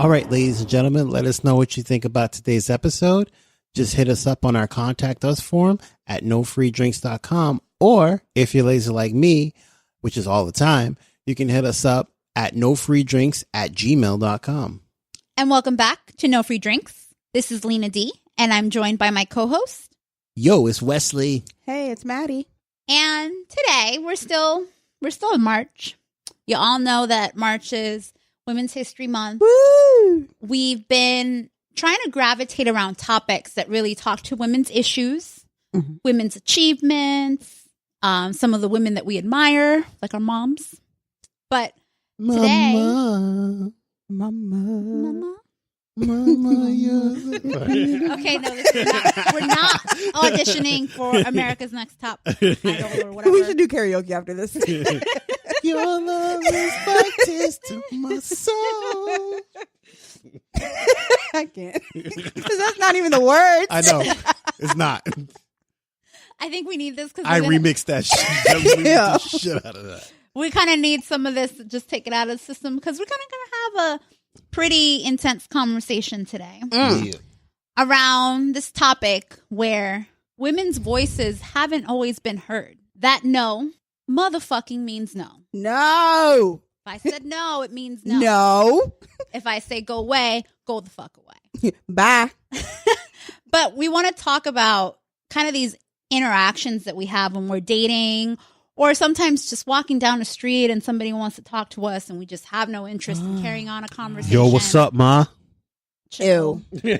All right, ladies and gentlemen, let us know what you think about today's episode. Just hit us up on our Contact Us form at nofreedrinks.com. Or if you're lazy like me, which is all the time, you can hit us up at nofreedrinks@gmail.com. And welcome back to No Free Drinks. This is Lena D, and I'm joined by my co-host. Yo, it's Wesley. Hey, it's Maddie. And today we're still in March. You all know that March is Women's History Month. Woo! We've been trying to gravitate around topics that really talk to women's issues, women's achievements, some of the women that we admire, like our moms. But today, Mama. Okay, no, this is not. We're not auditioning for America's Next Top Idol or whatever. We should do karaoke after this. Your love is practice to my soul. I can't. Because that's not even the words. I know. It's not. I think we need this because I remixed that shit. I remixed the shit out of that. We kind of need some of this to just take it out of the system because we're kind of going to have a pretty intense conversation today around this topic where women's voices haven't always been heard. That no motherfucking means no. No. If I said no, it means no. No. If I say go away, go the fuck away. Bye. But we want to talk about kind of these interactions that we have when we're dating, or sometimes just walking down the street and somebody wants to talk to us and we just have no interest in carrying on a conversation. Yo, what's up, ma? Chill. Ew.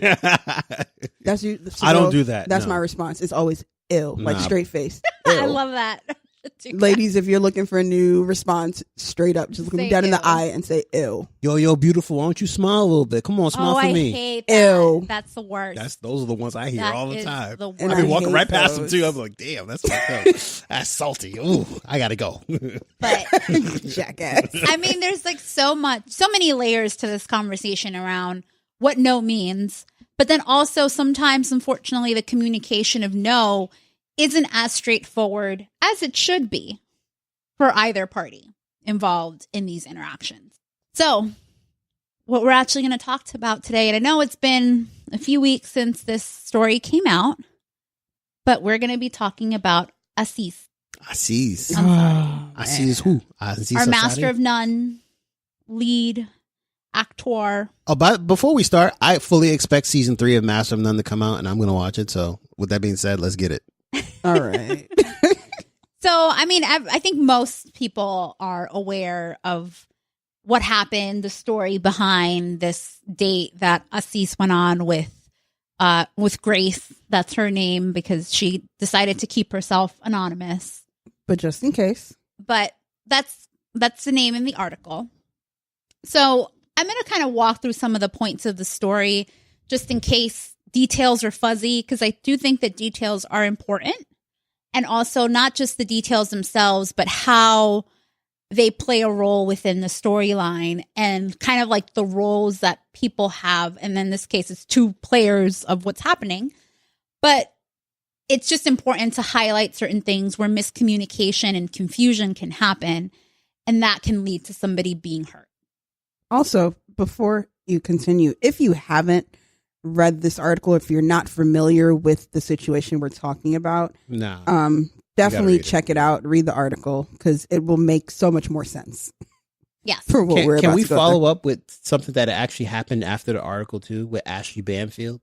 That's you. I don't do that. That's no. my response. It's always ew, like Nah. straight face. I love that. Ladies, if you're looking for a new response, straight up, just look me Say dead in ew. the eye and say ew. Yo, beautiful. Why don't you smile a little bit? Come on, smile Oh, for I me. hate that. Ew. That's the worst. Those are the ones I hear That all the is time. the I've worst. been walking hate right past them those. too. I'm like, damn, that's fucked up. That's salty. Ooh, I gotta go. But Jackass. I mean, there's like so many layers to this conversation around what no means. But then also sometimes, unfortunately, the communication of no isn't as straightforward as it should be for either party involved in these interactions. So what we're actually going to talk about today, and I know it's been a few weeks since this story came out, but we're going to be talking about Aziz. Aziz. Ansari. Aziz who? Aziz Our Ansari? master of none, lead actor. Oh, but before we start, I fully expect season 3 of Master of None to come out, and I'm going to watch it. So with that being said, let's get it. All right. So, I mean, I think most people are aware of what happened, the story behind this date that Aziz went on with Grace. That's her name because she decided to keep herself anonymous. But just in case. But that's the name in the article. So I'm going to kind of walk through some of the points of the story just in case details are fuzzy, because I do think that details are important. And also not just the details themselves, but how they play a role within the storyline and kind of like the roles that people have. And then in this case, it's 2 players of what's happening. But it's just important to highlight certain things where miscommunication and confusion can happen. And that can lead to somebody being hurt. Also, before you continue, if you haven't read this article, if you're not familiar with the situation we're talking about, definitely check it out, read the article, because it will make so much more sense. Yes. For what we're Can about we to go follow through. up with something that actually happened after the article too with Ashley Banfield?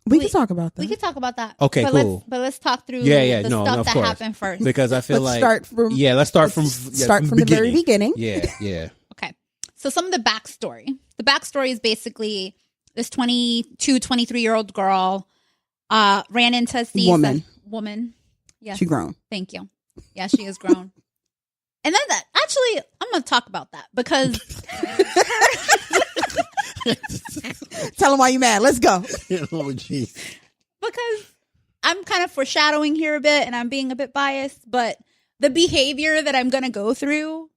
We can talk about that. We could talk about that. Okay, but cool. Let's talk through Yeah, the no, stuff of that course. happened first. Because I feel Let's like start from let's start from the very beginning. Yeah. Okay. So some of the backstory. The backstory is basically this 22, 23-year-old girl ran into Aziz. Woman. Yes. She grown. Thank you. Yeah, she is grown. And then actually, I'm going to talk about that because Tell them why you mad. Let's go. Oh, jeez. because I'm kind of foreshadowing here a bit and I'm being a bit biased, but the behavior that I'm going to go through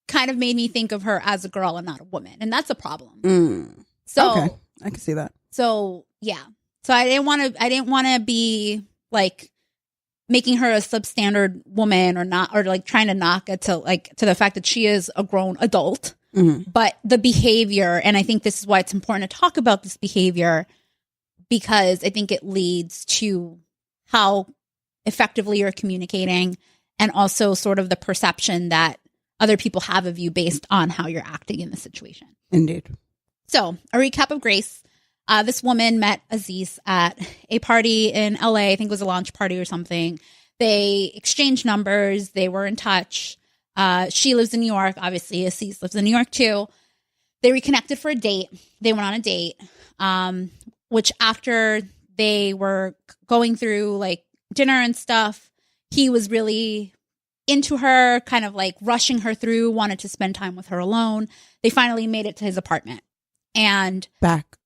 kind of made me think of her as a girl and not a woman. And that's a problem. So, Okay. I can see that. So yeah. So I didn't want to be like making her a substandard woman or not, or like trying to knock it to the fact that she is a grown adult. But the behavior, and I think this is why it's important to talk about this behavior, because I think it leads to how effectively you're communicating and also sort of the perception that other people have of you based on how you're acting in the situation. Indeed. So a recap of Grace. This woman met Aziz at a party in LA. I think it was a launch party or something. They exchanged numbers. They were in touch. She lives in New York. Obviously, Aziz lives in New York too. They reconnected for a date. They went on a date, which after they were going through like dinner and stuff, he was really into her, kind of like rushing her through, wanted to spend time with her alone. They finally made it to his apartment and back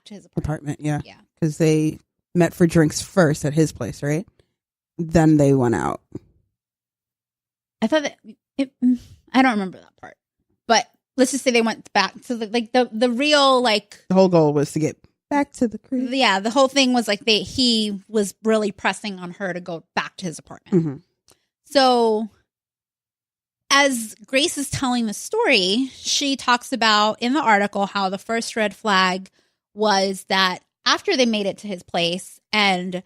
to his apartment. Yeah. Because they met for drinks first at his place, right? Then they went out. I thought that I don't remember that part, but let's just say they went back to the real, like, the whole goal was to get back to the crib. Yeah. The whole thing was like he was really pressing on her to go back to his apartment. So as Grace is telling the story, she talks about in the article how the first red flag was that after they made it to his place and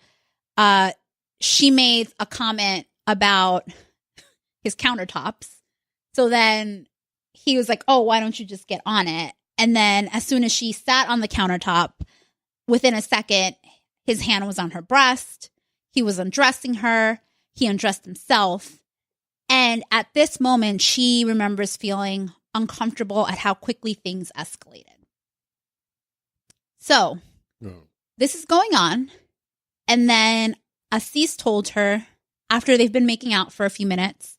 she made a comment about his countertops. So then he was like, oh, why don't you just get on it? And then as soon as she sat on the countertop, within a second, his hand was on her breast. He was undressing her. He undressed himself. And at this moment, she remembers feeling uncomfortable at how quickly things escalated. So this is going on. And then Aziz told her, after they've been making out for a few minutes,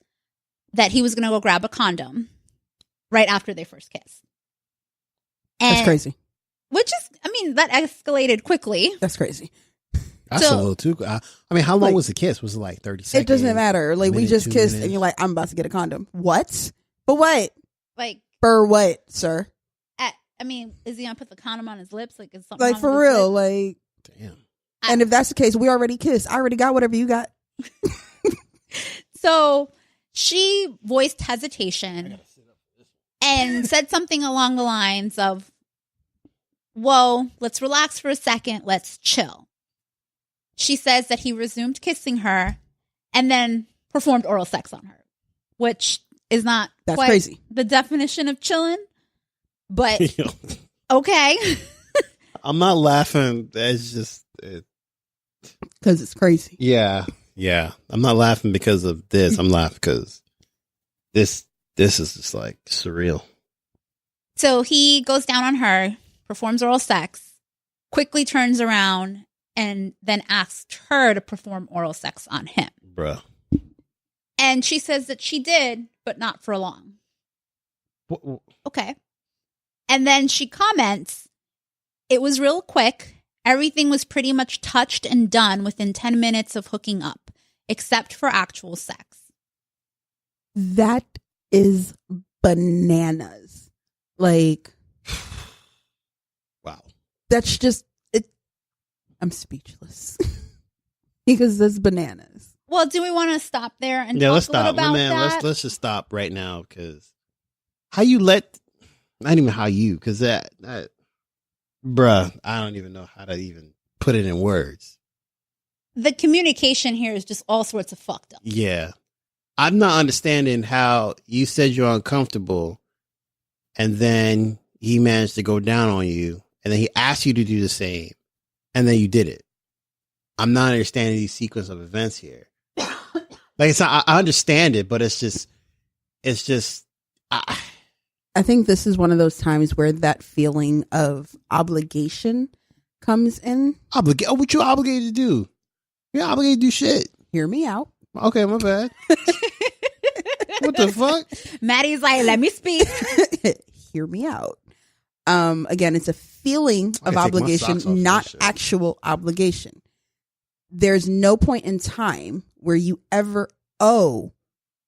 that he was going to go grab a condom right after they first kissed. And, that's crazy. Which is, I mean, that escalated quickly. That's crazy. That's a little too. I mean, how long was the kiss? Was it like 30 seconds? It doesn't matter. Like, we just kissed and you're like, I'm about to get a condom. What? But what? Like, for what, sir? I mean, is he going to put the condom on his lips? Like, is something like, for real? Like, damn. And if that's the case, we already kissed. I already got whatever you got. So she voiced hesitation and said something along the lines of, whoa, let's relax for a second. Let's chill. She says that he resumed kissing her and then performed oral sex on her, which is not quite crazy. The definition of chilling, but okay. I'm not laughing. It's just... because it's crazy. Yeah. I'm not laughing because of this. I'm laughing because this is just like surreal. So he goes down on her, performs oral sex, quickly turns around, and then asks her to perform oral sex on him. Bruh. And she says that she did, but not for long. Okay. And then she comments, it was real quick. Everything was pretty much touched and done within 10 minutes of hooking up, except for actual sex. That is bananas. Like, wow. That's just it. I'm speechless because that's bananas. Well, do we want to stop there and talk let's a little stop, about man. that? Let's just stop right now because how you let, not even how you, because that, bruh, I don't even know how to even put it in words. The communication here is just all sorts of fucked up. Yeah. I'm not understanding how you said you're uncomfortable and then he managed to go down on you and then he asked you to do the same and then you did it. I'm not understanding these sequence of events here. Like, it's not, I understand it, but it's just I think this is one of those times where that feeling of obligation comes in. What you obligated to do? You're obligated to do shit. Hear me out. Okay, my bad. What the fuck? Maddie's like, let me speak. Hear me out. Again, it's a feeling of obligation, not actual obligation. There's no point in time where you ever owe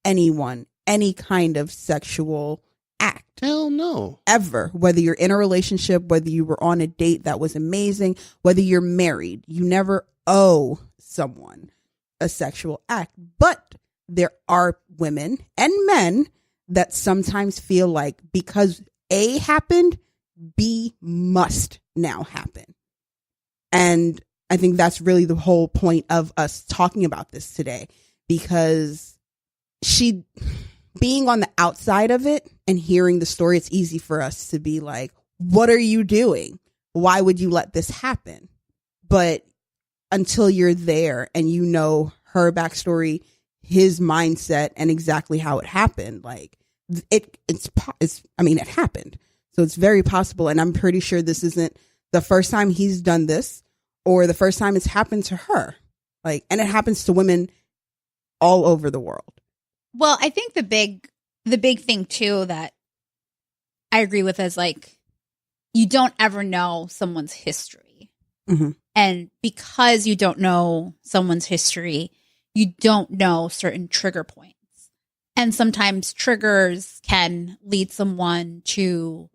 anyone any kind of sexual act. Hell no. Ever. Whether you're in a relationship, whether you were on a date that was amazing, whether you're married, you never owe someone a sexual act. But there are women and men that sometimes feel like because A happened, B must now happen. And I think that's really the whole point of us talking about this today, because being on the outside of it and hearing the story, it's easy for us to be like, what are you doing? Why would you let this happen? But until you're there and you know her backstory, his mindset, and exactly how it happened, like it happened. So it's very possible. And I'm pretty sure this isn't the first time he's done this or the first time it's happened to her. Like, and it happens to women all over the world. Well, I think the big thing too that I agree with is like, you don't ever know someone's history. Mm-hmm. And because you don't know someone's history, you don't know certain trigger points. And sometimes triggers can lead someone to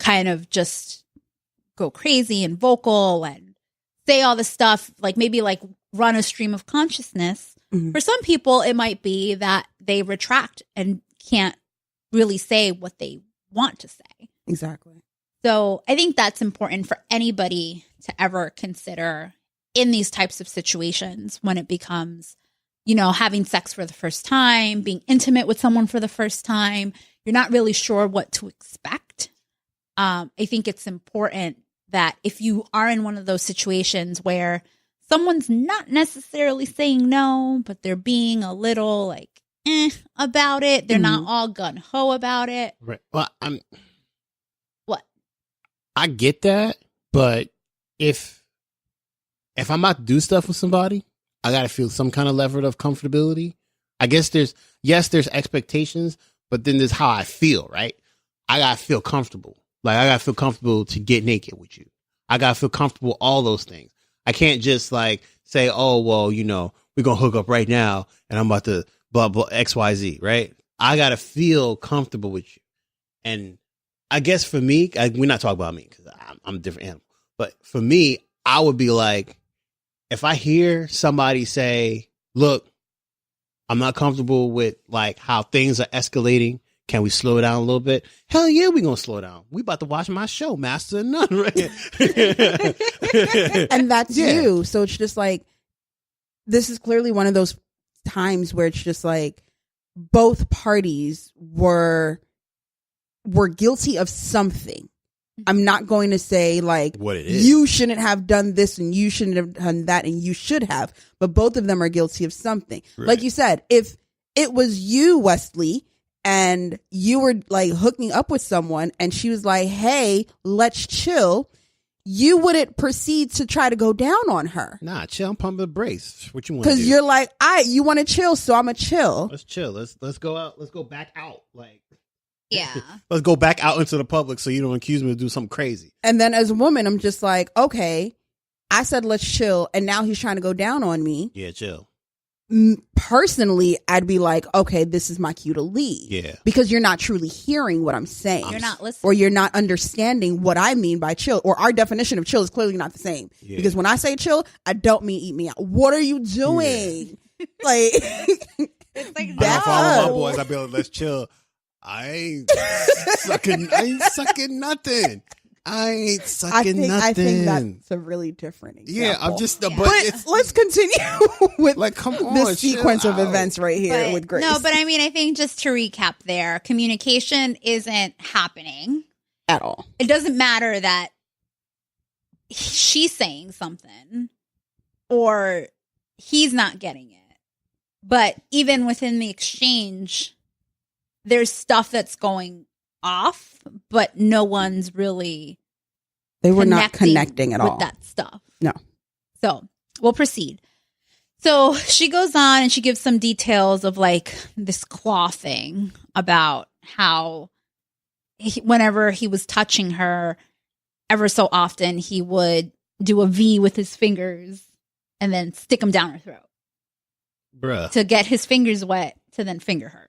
kind of just go crazy and vocal and say all this stuff, like maybe like run a stream of consciousness. Mm-hmm. For some people, it might be that they retract and can't really say what they want to say. Exactly. So I think that's important for anybody to ever consider in these types of situations when it becomes, you know, having sex for the first time, being intimate with someone for the first time. You're not really sure what to expect. I think it's important that if you are in one of those situations where someone's not necessarily saying no, but they're being a little like about it, they're not all gung-ho about it. Right. Well, What? I get that, but if I'm about to do stuff with somebody, I gotta feel some kind of level of comfortability. I guess there's expectations, but then there's how I feel, right? I gotta feel comfortable. Like, I gotta feel comfortable to get naked with you. I gotta feel comfortable, all those things. I can't just like say, oh, well, you know, we're gonna hook up right now and I'm about to blah, blah, XYZ, right? I gotta feel comfortable with you. And I guess for me, we're not talking about me because I'm a different animal. But for me, I would be like, if I hear somebody say, look, I'm not comfortable with like how things are escalating. Can we slow it down a little bit? Hell yeah, we're going to slow down. We about to watch my show, Master of None, right? And that's you. So it's just like, this is clearly one of those times where it's just like both parties were guilty of something. I'm not going to say like what it is. You shouldn't have done this and you shouldn't have done that and you should have, but both of them are guilty of something. Right. Like you said, if it was you, Wesley, and you were like hooking up with someone and she was like, hey, let's chill, you wouldn't proceed to try to go down on her. Nah, chill, I'm pumping the brakes. What you want to do? Because you're like, you want to chill, so I'm going to chill. Let's chill. Let's go out. Let's go back out. Like, yeah. Let's go back out into the public so you don't accuse me of doing something crazy. And then as a woman, I'm just like, okay, I said let's chill, and now he's trying to go down on me. Yeah, chill. Personally, I'd be like, okay, this is my cue to leave. Yeah. Because you're not truly hearing what I'm saying. You're not listening. Or you're not understanding what I mean by chill. Or our definition of chill is clearly not the same. Yeah. Because when I say chill, I don't mean eat me out. What are you doing? Yeah. Like, it's like, back up. My boys, I'd be like, let's chill. I ain't sucking nothing. I ain't sucking nothing. I think that's a really different example. Yeah, I'm just. But let's continue with like, come on, this sequence of events right here with Grace. No, but I mean, I think just to recap there, communication isn't happening at all. It doesn't matter that she's saying something or he's not getting it. But even within the exchange, there's stuff that's going off, but no one's really they were not connecting at all with that stuff. No. So we'll proceed. So she goes on and she gives some details of like this claw thing about how whenever he was touching her, ever so often he would do a V with his fingers and then stick them down her throat. Bruh. To get his fingers wet to then finger her.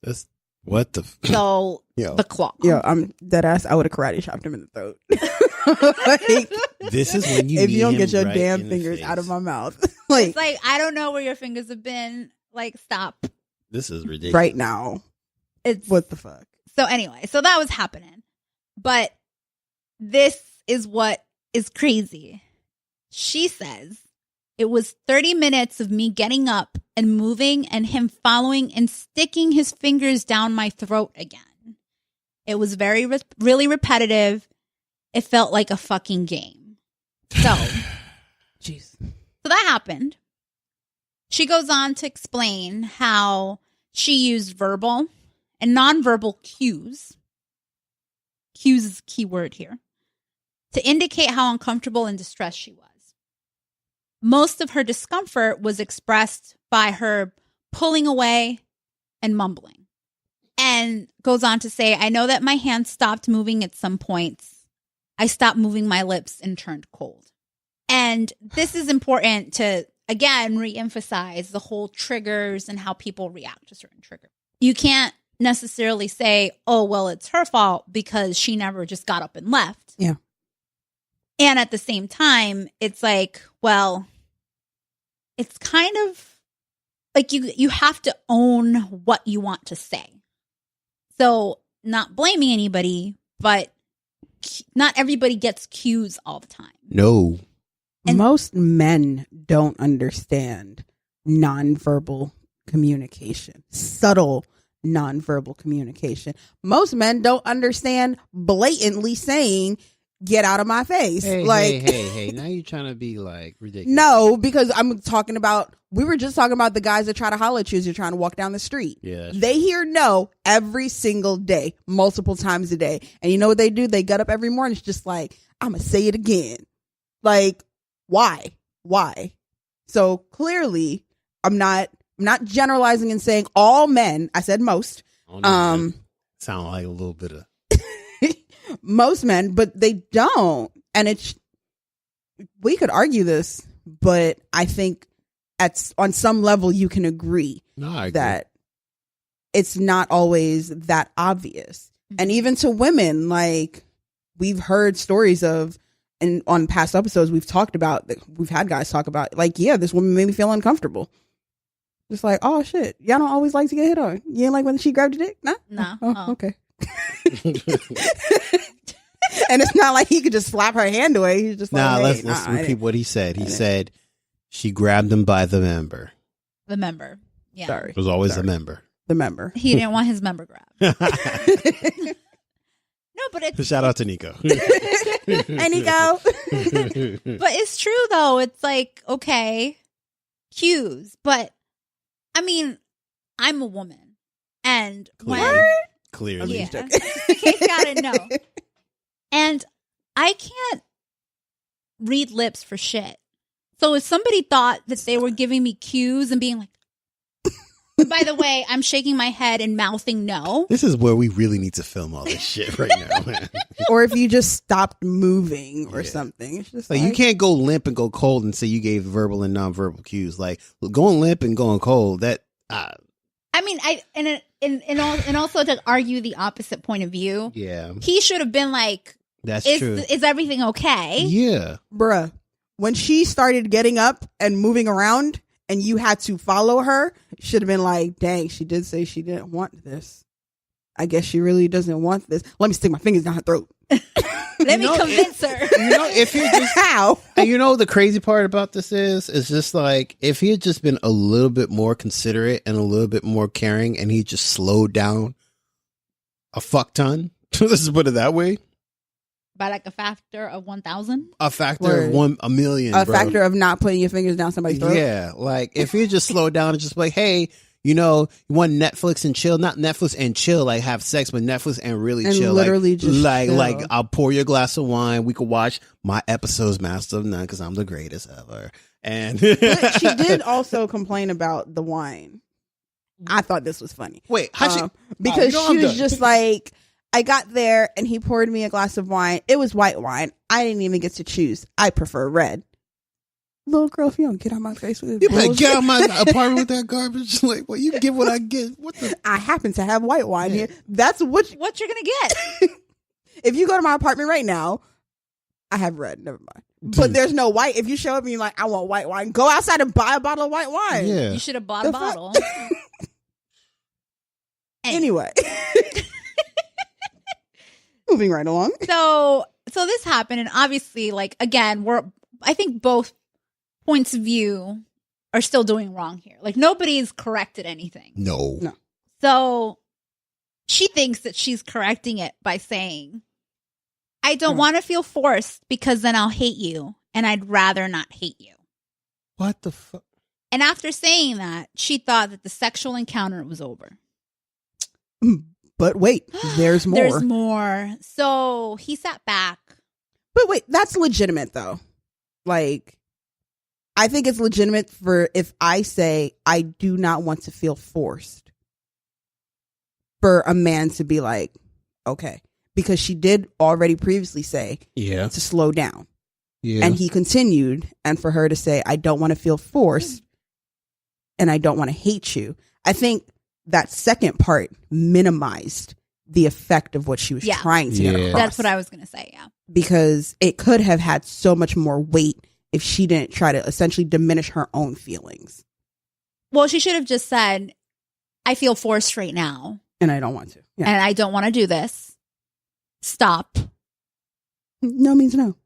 That's what the so the claw. Yeah, I'm dead ass. I would have karate chopped him in the throat. Like, this is when you if you don't get your right damn fingers out of my mouth. Like, it's like, I don't know where your fingers have been. Like, stop. This is ridiculous. Right now. What the fuck? So anyway, so that was happening. But this is what is crazy. She says it was 30 minutes of me getting up and moving and him following and sticking his fingers down my throat again. It was really repetitive. It felt like a fucking game. So, jeez. So that happened. She goes on to explain how she used verbal and nonverbal cues. Cues is a key word here. To indicate how uncomfortable and distressed she was. Most of her discomfort was expressed by her pulling away and mumbling. And goes on to say, I know that my hands stopped moving at some points. I stopped moving my lips and turned cold. And this is important to, again, reemphasize the whole triggers and how people react to certain triggers. You can't necessarily say, oh, well, it's her fault because she never just got up and left. Yeah. And at the same time, it's like, well, it's kind of like you have to own what you want to say. So not blaming anybody, but not everybody gets cues all the time. No. And most men don't understand nonverbal communication, subtle nonverbal communication. Most men don't understand blatantly saying, get out of my face. Hey, now you're trying to be like ridiculous. No, because we were just talking about the guys that try to holler at you as you're trying to walk down the street. Yeah, they hear no every single day, multiple times a day. And you know what they do? They get up every morning. It's just like, I'm going to say it again. Like, why? So clearly I'm not generalizing and saying all men. I said most. Sound like a little bit of most men, but they don't. And we could argue this, but I think on some level you can agree that it's not always that obvious. And even to women, like we've heard stories of, and on past episodes we've had guys talk about, like, yeah, this woman made me feel uncomfortable. Just like, oh shit, y'all don't always like to get hit on. You ain't like when she grabbed your dick? Nah? No. Oh, okay. And it's not like he could just slap her hand away. He's just like, let's repeat what he said. He said she grabbed him by the member. The member. Yeah. Sorry. It was always a member. The member. He didn't want his member grabbed. No, but it's... Shout out to Nico. Hey, Nico. But it's true, though. It's like, okay, cues. But, I mean, I'm a woman. And Clearly. Yeah. You gotta know. And I can't read lips for shit. So if somebody thought that they were giving me cues and being like, by the way, I'm shaking my head and mouthing no. This is where we really need to film all this shit right now, man. Or if you just stopped moving or something. It's just like you can't go limp and go cold and say you gave verbal and nonverbal cues. Like going limp and going cold, that I mean, and also to argue the opposite point of view. Yeah. He should have been like, that's true. Is everything okay? Yeah. Bruh, when she started getting up and moving around and you had to follow her, should have been like, dang, she did say she didn't want this. I guess she really doesn't want this. Let me stick my fingers down her throat. Let me convince her. If you just how? And the crazy part about this is just like if he had just been a little bit more considerate and a little bit more caring, and he just slowed down a fuck ton. Let's put it that way. By like a factor of 1,000? A factor of 1,000,000. A factor of not putting your fingers down somebody's throat. Yeah, like if you just slow down and just like, hey, you want Netflix and chill, not Netflix and chill, like have sex, but Netflix and really and chill. Literally just chill. Like I'll pour you a glass of wine. We could watch my episodes, Master of None, because I'm the greatest ever. And but she did also complain about the wine. I thought this was funny. Wait, because she was just like, I got there and he poured me a glass of wine. It was white wine. I didn't even get to choose. I prefer red. Little girl, if you don't get out my face with this, you better get out my apartment with that garbage. Like, well, you get what I get. What the? I happen to have white wine here. That's what you're gonna get. If you go to my apartment right now, I have red. Never mind. But there's no white. If you show up and you're like, I want white wine, go outside and buy a bottle of white wine. Yeah, you should have bought a bottle. Anyway. Moving right along. So this happened, and obviously, like, again, I think both points of view are still doing wrong here. Like, nobody's corrected anything. No. So she thinks that she's correcting it by saying, I don't want to feel forced because then I'll hate you, and I'd rather not hate you. What the fuck? And after saying that, she thought that the sexual encounter was over. But wait, there's more. There's more. So he sat back. But wait, that's legitimate though. Like, I think it's legitimate for if I say I do not want to feel forced, for a man to be like, okay, because she did already previously say to slow down. Yeah. And he continued, and for her to say, I don't want to feel forced and I don't want to hate you. I think that second part minimized the effect of what she was trying to get across. That's what I was going to say, yeah. Because it could have had so much more weight if she didn't try to essentially diminish her own feelings. Well, she should have just said, I feel forced right now. And I don't want to. Yeah. And I don't want to do this. Stop. No means no.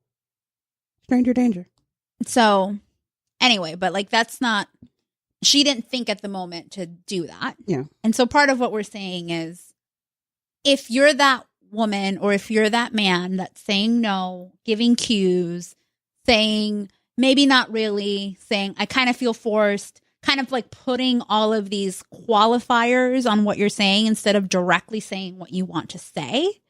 Stranger danger. So, anyway, but like that's not... She didn't think at the moment to do that. Yeah. And so part of what we're saying is, if you're that woman or if you're that man that's saying no, giving cues, saying maybe not really, saying I kind of feel forced, kind of like putting all of these qualifiers on what you're saying instead of directly saying what you want to say.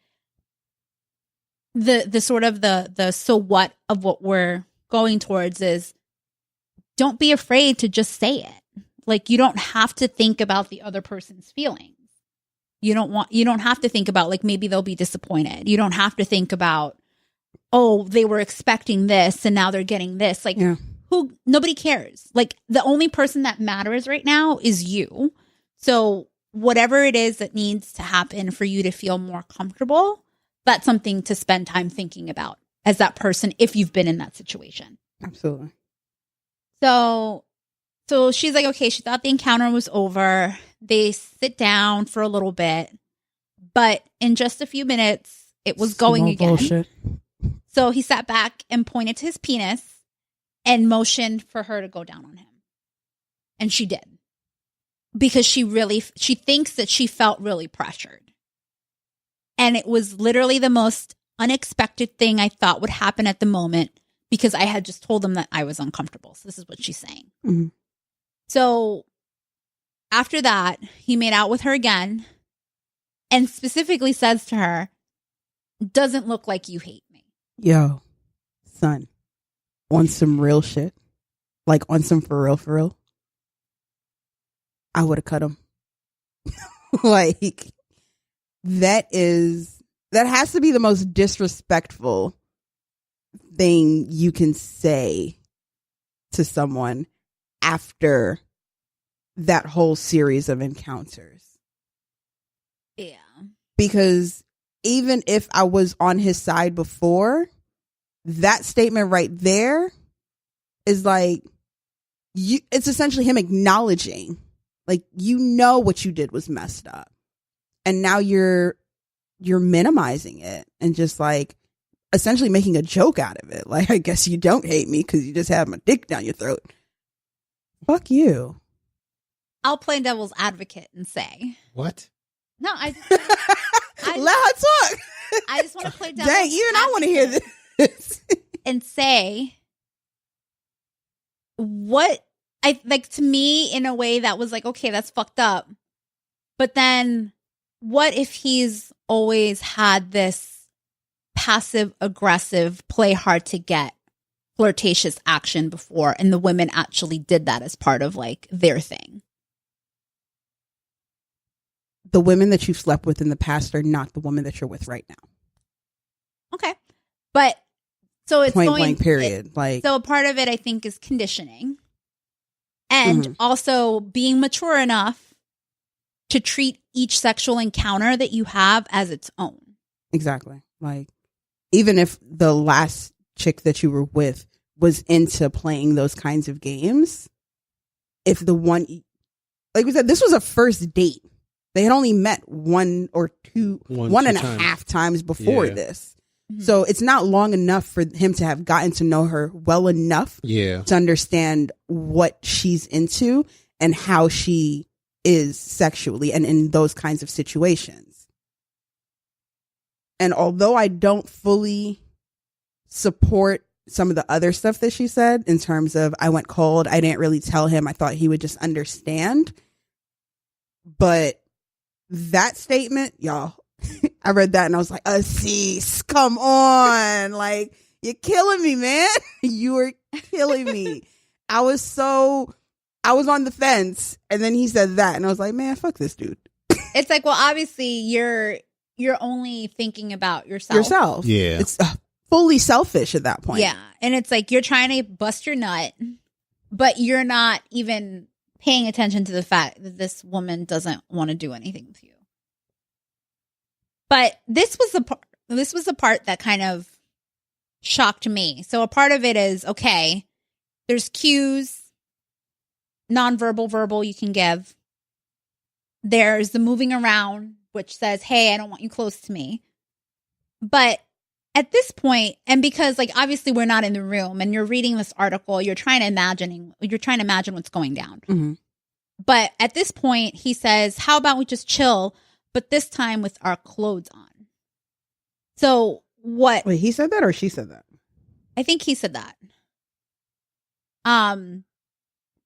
The sort of the so what of what we're going towards is, don't be afraid to just say it. Like, you don't have to think about the other person's feelings. You don't have to think about, like, maybe they'll be disappointed. You don't have to think about, oh, they were expecting this and now they're getting this. Like, nobody cares. Like, the only person that matters right now is you. So whatever it is that needs to happen for you to feel more comfortable, that's something to spend time thinking about as that person if you've been in that situation. Absolutely. So she's like, okay, she thought the encounter was over. They sit down for a little bit, but in just a few minutes, it was going again. Bullshit. So he sat back and pointed to his penis and motioned for her to go down on him. And she did. Because she thinks that she felt really pressured. And it was literally the most unexpected thing I thought would happen at the moment, because I had just told them that I was uncomfortable. So this is what she's saying. Mm-hmm. So after that, he made out with her again and specifically says to her, doesn't look like you hate me. Yo, son, on some real shit, like on some for real, I would have cut him. Like, that has to be the most disrespectful thing you can say to someone after that whole series of encounters. Yeah. Because even if I was on his side before, that statement right there is like, it's essentially him acknowledging, like, you know what you did was messed up. And now you're minimizing it and just like essentially making a joke out of it. Like, I guess you don't hate me because you just have my dick down your throat. Fuck you. I'll play devil's advocate and say. What? No, I let her talk. I just want to play devil's advocate. Dang, even I want to hear this. And say, what I like, to me, in a way that was like, okay, that's fucked up. But then what if he's always had this passive aggressive, play hard to get, flirtatious action before, and the women actually did that as part of like their thing? The women that you've slept with in the past are not the woman that you're with right now. Okay. But so it's point blank period. So part of it, I think, is conditioning, and also being mature enough to treat each sexual encounter that you have as its own. Exactly. Like, even if the last chick that you were with was into playing those kinds of games, if the one, like we said, this was a first date. They had only met one and a half times before this. Mm-hmm. So it's not long enough for him to have gotten to know her well enough to understand what she's into and how she is sexually and in those kinds of situations. And although I don't fully support some of the other stuff that she said in terms of I went cold, I didn't really tell him, I thought he would just understand. But that statement, y'all, I read that and I was like, Aziz, come on. Like, you're killing me, man. You are killing me. I was on the fence, and then he said that, and I was like, man, fuck this dude. It's like, well, obviously you're only thinking about yourself. Yeah. It's fully selfish at that point. Yeah. And it's like you're trying to bust your nut, but you're not even paying attention to the fact that this woman doesn't want to do anything with you. But this was the part that kind of shocked me. So a part of it is, okay, there's cues, nonverbal, verbal you can give. There's the moving around, which says, hey, I don't want you close to me. But at this point, and because like obviously we're not in the room and you're reading this article, you're trying to imagine what's going down. Mm-hmm. But at this point, he says, how about we just chill, but this time with our clothes on? So what? Wait, he said that or she said that? I think he said that.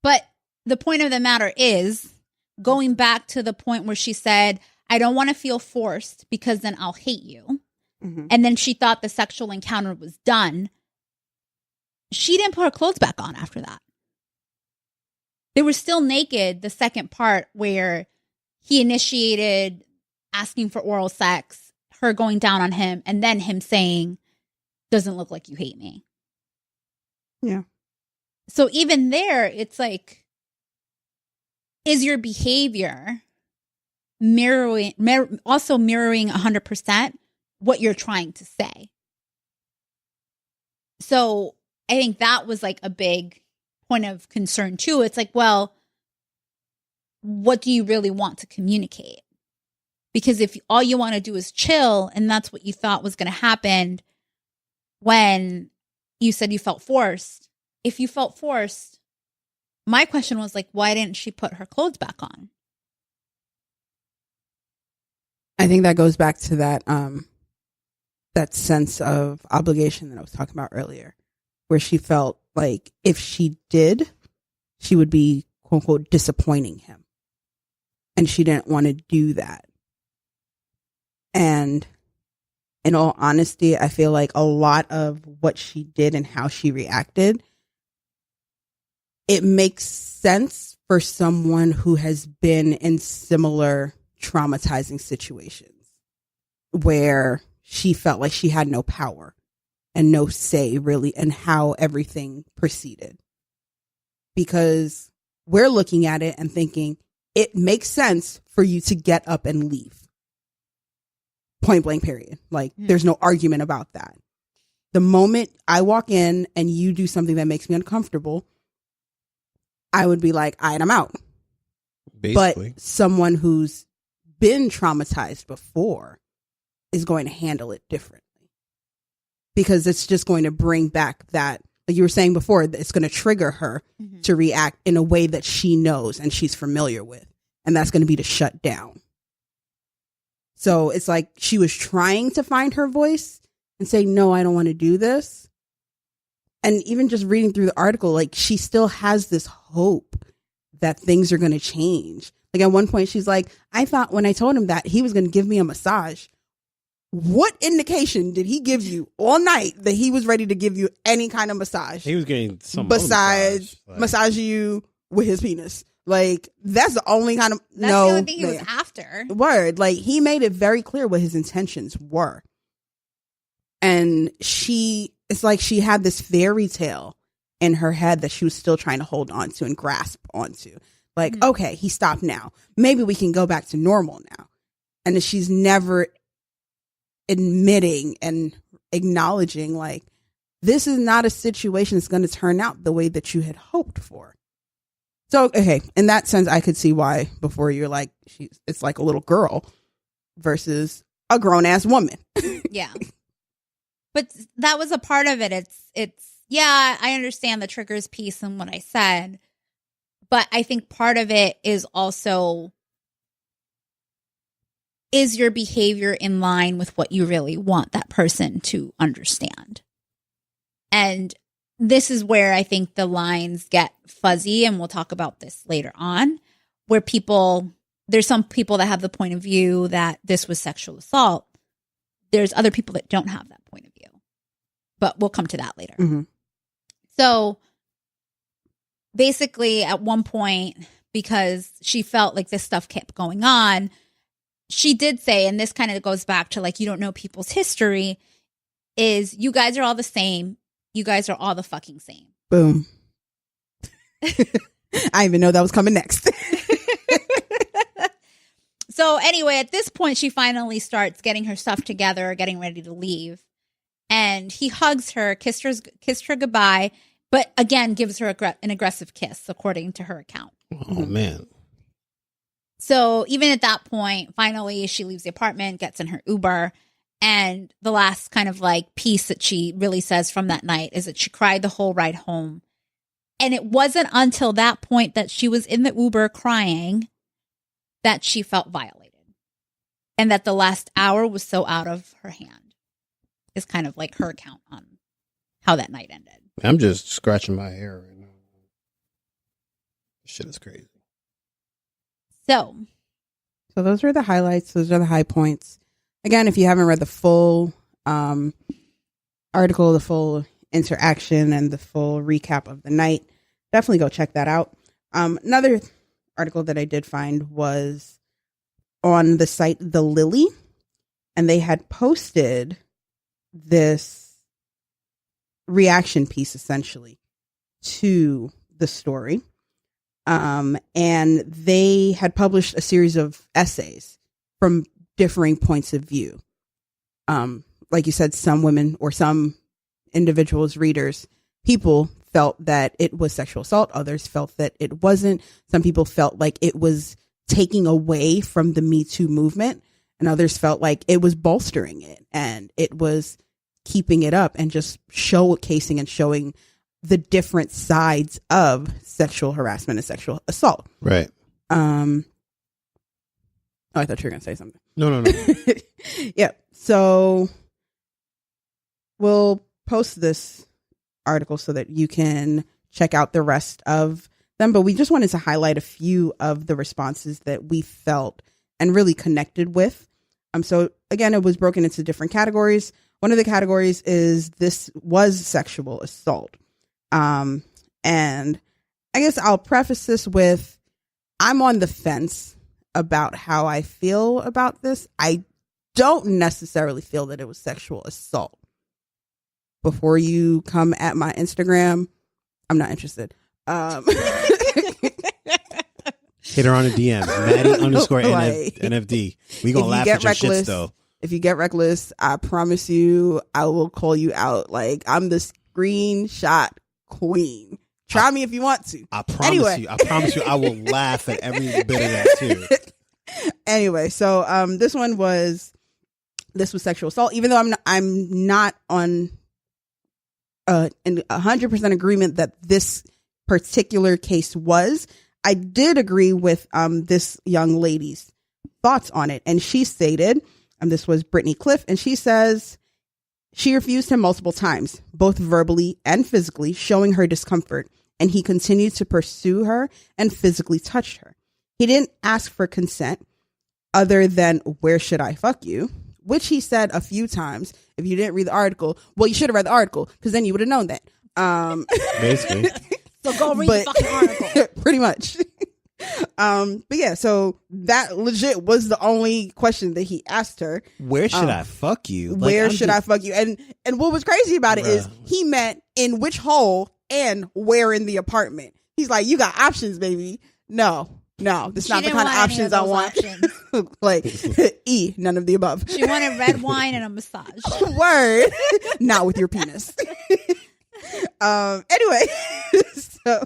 But the point of the matter is, going back to the point where she said, I don't want to feel forced because then I'll hate you. Mm-hmm. And then she thought the sexual encounter was done. She didn't put her clothes back on after that. They were still naked, the second part where he initiated asking for oral sex, her going down on him, and then him saying, doesn't look like you hate me. Yeah. So even there, it's like, is your behavior also mirroring 100% what you're trying to say? So I think that was like a big point of concern too. It's like, well, what do you really want to communicate? Because if all you want to do is chill and that's what you thought was going to happen when you said you felt forced, if you felt forced, my question was like, why didn't she put her clothes back on? I think that goes back to that that sense of obligation that I was talking about earlier, where she felt like if she did, she would be, quote unquote, disappointing him. And she didn't want to do that. And in all honesty, I feel like a lot of what she did and how she reacted, it makes sense for someone who has been in similar traumatizing situations where she felt like she had no power and no say really in how everything proceeded. Because we're looking at it and thinking it makes sense for you to get up and leave. Point blank, period. Like, there's no argument about that. The moment I walk in and you do something that makes me uncomfortable, I would be like, all right, I'm out. Basically. But someone who's been traumatized before is going to handle it differently. Because it's just going to bring back that, like you were saying before, it's going to trigger her to react in a way that she knows and she's familiar with. And that's going to be to shut down. So it's like she was trying to find her voice and say, no, I don't want to do this. And even just reading through the article, like she still has this hope that things are going to change. Like at one point she's like, I thought when I told him that he was going to give me a massage. What indication did he give you all night that he was ready to give you any kind of massage? He was getting some besides massage you with his penis. Like, that's the only kind of the only thing he was after. Word. Like, he made it very clear what his intentions were. And it's like she had this fairy tale in her head that she was still trying to hold on to and grasp onto. Like, okay, he stopped now. Maybe we can go back to normal now. And she's never admitting and acknowledging, like, this is not a situation that's going to turn out the way that you had hoped for. So, okay, in that sense, I could see why before you're like, it's like a little girl versus a grown-ass woman. Yeah. But that was a part of it. It's yeah, I understand the triggers piece and what I said. But I think part of it is also, is your behavior in line with what you really want that person to understand? And this is where I think the lines get fuzzy, and we'll talk about this later on, where there's some people that have the point of view that this was sexual assault. There's other people that don't have that point of view. But we'll come to that later. Mm-hmm. So basically, at one point, because she felt like this stuff kept going on, she did say, and this kind of goes back to like, you don't know people's history, is you guys are all the same. You guys are all the fucking same. Boom. I even know that was coming next. So anyway, at this point, she finally starts getting her stuff together, getting ready to leave. And he hugs her, kissed her goodbye, but again, gives her an aggressive kiss, according to her account. Oh, man. So even at that point, finally, she leaves the apartment, gets in her Uber. And the last kind of like piece that she really says from that night is that she cried the whole ride home. And it wasn't until that point that she was in the Uber crying that she felt violated. And that the last hour was so out of her hand, is kind of like her account on how that night ended. I'm just scratching my hair right now. Shit is crazy. So those are the highlights. Those are the high points. Again, if you haven't read the full article, the full interaction, and the full recap of the night, definitely go check that out. Another article that I did find was on the site The Lily, and they had posted this reaction piece essentially to the story. And they had published a series of essays from differing points of view. Like you said, some women or some individuals, readers, people felt that it was sexual assault. Others felt that it wasn't. Some people felt like it was taking away from the Me Too movement, and others felt like it was bolstering it and it was keeping it up and just showcasing and showing the different sides of sexual harassment and sexual assault. Right. Oh, I thought you were going to say something. No. Yeah. So we'll post this article so that you can check out the rest of them. But we just wanted to highlight a few of the responses that we felt and really connected with. So again, it was broken into different categories. One of the categories is this was sexual assault. And I guess I'll preface this with, I'm on the fence about how I feel about this. I don't necessarily feel that it was sexual assault. Before you come at my Instagram, I'm not interested. Hit her on a DM, Maddie_NFD. We gonna laugh at your shits though. If you get reckless, I promise you, I will call you out. Like, I'm the screenshot queen. Try me if you want to. I promise you, I will laugh at every bit of that too. Anyway, so this was sexual assault. Even though I'm not on in 100% agreement that this particular case was, I did agree with this young lady's thoughts on it, and she stated, this was Brittany Cliff, and she says she refused him multiple times, both verbally and physically, showing her discomfort, and he continued to pursue her and physically touched her. He didn't ask for consent other than, "Where should I fuck you?" which he said a few times. If you didn't read the article, well, you should have read the article, because then you would have known that. Basically. So go read the fucking article. Pretty much. But yeah, so that legit was the only question that he asked her. Where should I fuck you? Like, where should I fuck you? And what was crazy about it is he meant in which hole and where in the apartment. He's like, you got options, baby. No, that's not the kind of options I want. Like, none of the above. She wanted red wine and a massage. Word. Not with your penis. Anyway, so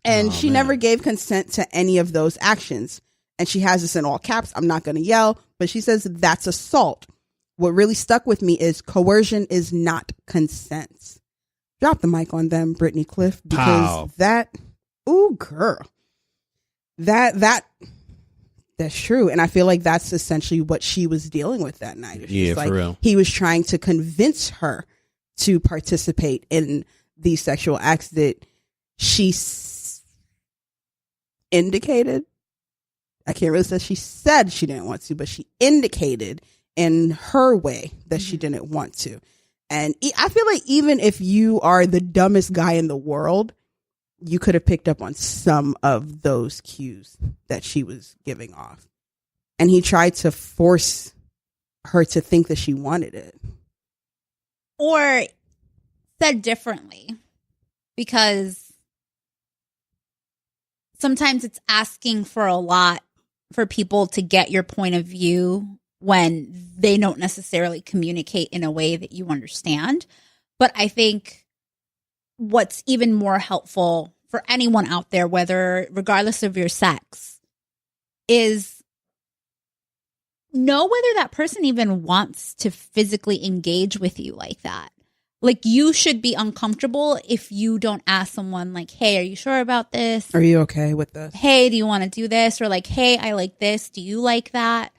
And she never gave consent to any of those actions. And she has this in all caps. I'm not going to yell, but she says that's assault. What really stuck with me is coercion is not consent. Drop the mic on them, Brittany Cliff, because ooh, girl, that's true. And I feel like that's essentially what she was dealing with that night. Yeah, for real. He was trying to convince her to participate in these sexual acts that she indicated. I can't really say she said she didn't want to, but she indicated in her way that she didn't want to. And I feel like even if you are the dumbest guy in the world, you could have picked up on some of those cues that she was giving off. And he tried to force her to think that she wanted it. Or said differently, because sometimes it's asking for a lot for people to get your point of view when they don't necessarily communicate in a way that you understand. But I think what's even more helpful for anyone out there, regardless of your sex, is know whether that person even wants to physically engage with you like that. Like, you should be uncomfortable if you don't ask someone like, hey, are you sure about this? Are you okay with this? Hey, do you want to do this? Or like, hey, I like this. Do you like that?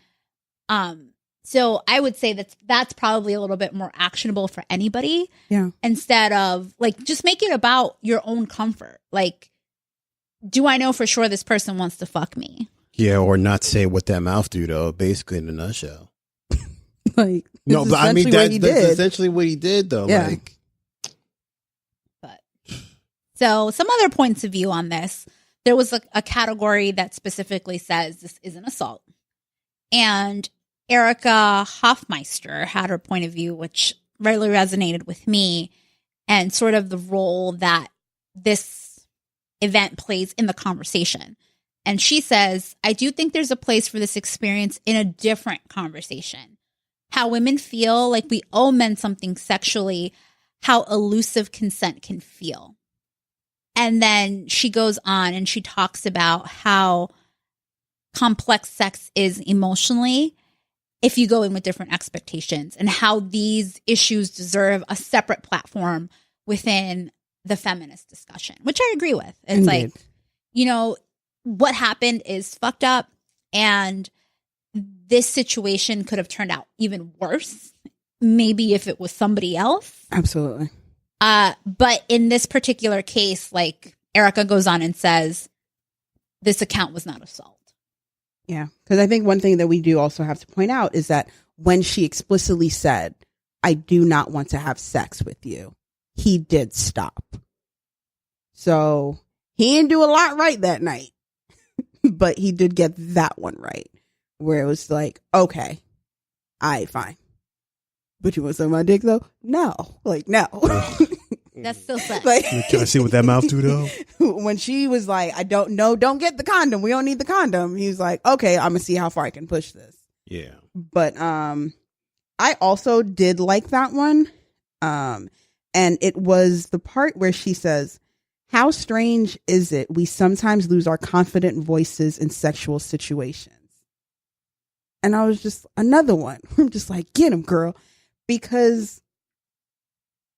So I would say that's probably a little bit more actionable for anybody. Yeah. Instead of like, just make it about your own comfort. Like, do I know for sure this person wants to fuck me? Yeah, or not say what that mouth do though, basically in a nutshell. Like, no, but I mean that's essentially what he did though. Yeah. Like, but so some other points of view on this. There was a category that specifically says this is an assault. And Erica Hoffmeister had her point of view, which really resonated with me, and sort of the role that this event plays in the conversation. And she says, I do think there's a place for this experience in a different conversation. How women feel like we owe men something sexually, how elusive consent can feel. And then she goes on and she talks about how complex sex is emotionally if you go in with different expectations, and how these issues deserve a separate platform within the feminist discussion, which I agree with. It's Indeed. like, you know, what happened is fucked up, and this situation could have turned out even worse, maybe if it was somebody else. Absolutely. But in this particular case, like, Erica goes on and says, this account was not assault. Yeah, because I think one thing that we do also have to point out is that when she explicitly said, I do not want to have sex with you, he did stop. So he didn't do a lot right that night, but he did get that one right, where it was like, okay, fine. But you want some of my dick though? No. Like, no. That's still sex. Like, can I see what that mouth do though? When she was like, I don't know, don't get the condom. We don't need the condom. He was like, okay, I'm gonna see how far I can push this. Yeah. But I also did like that one. And it was the part where she says, how strange is it we sometimes lose our confident voices in sexual situations? And I was just, another one. I'm just like, get him, girl. Because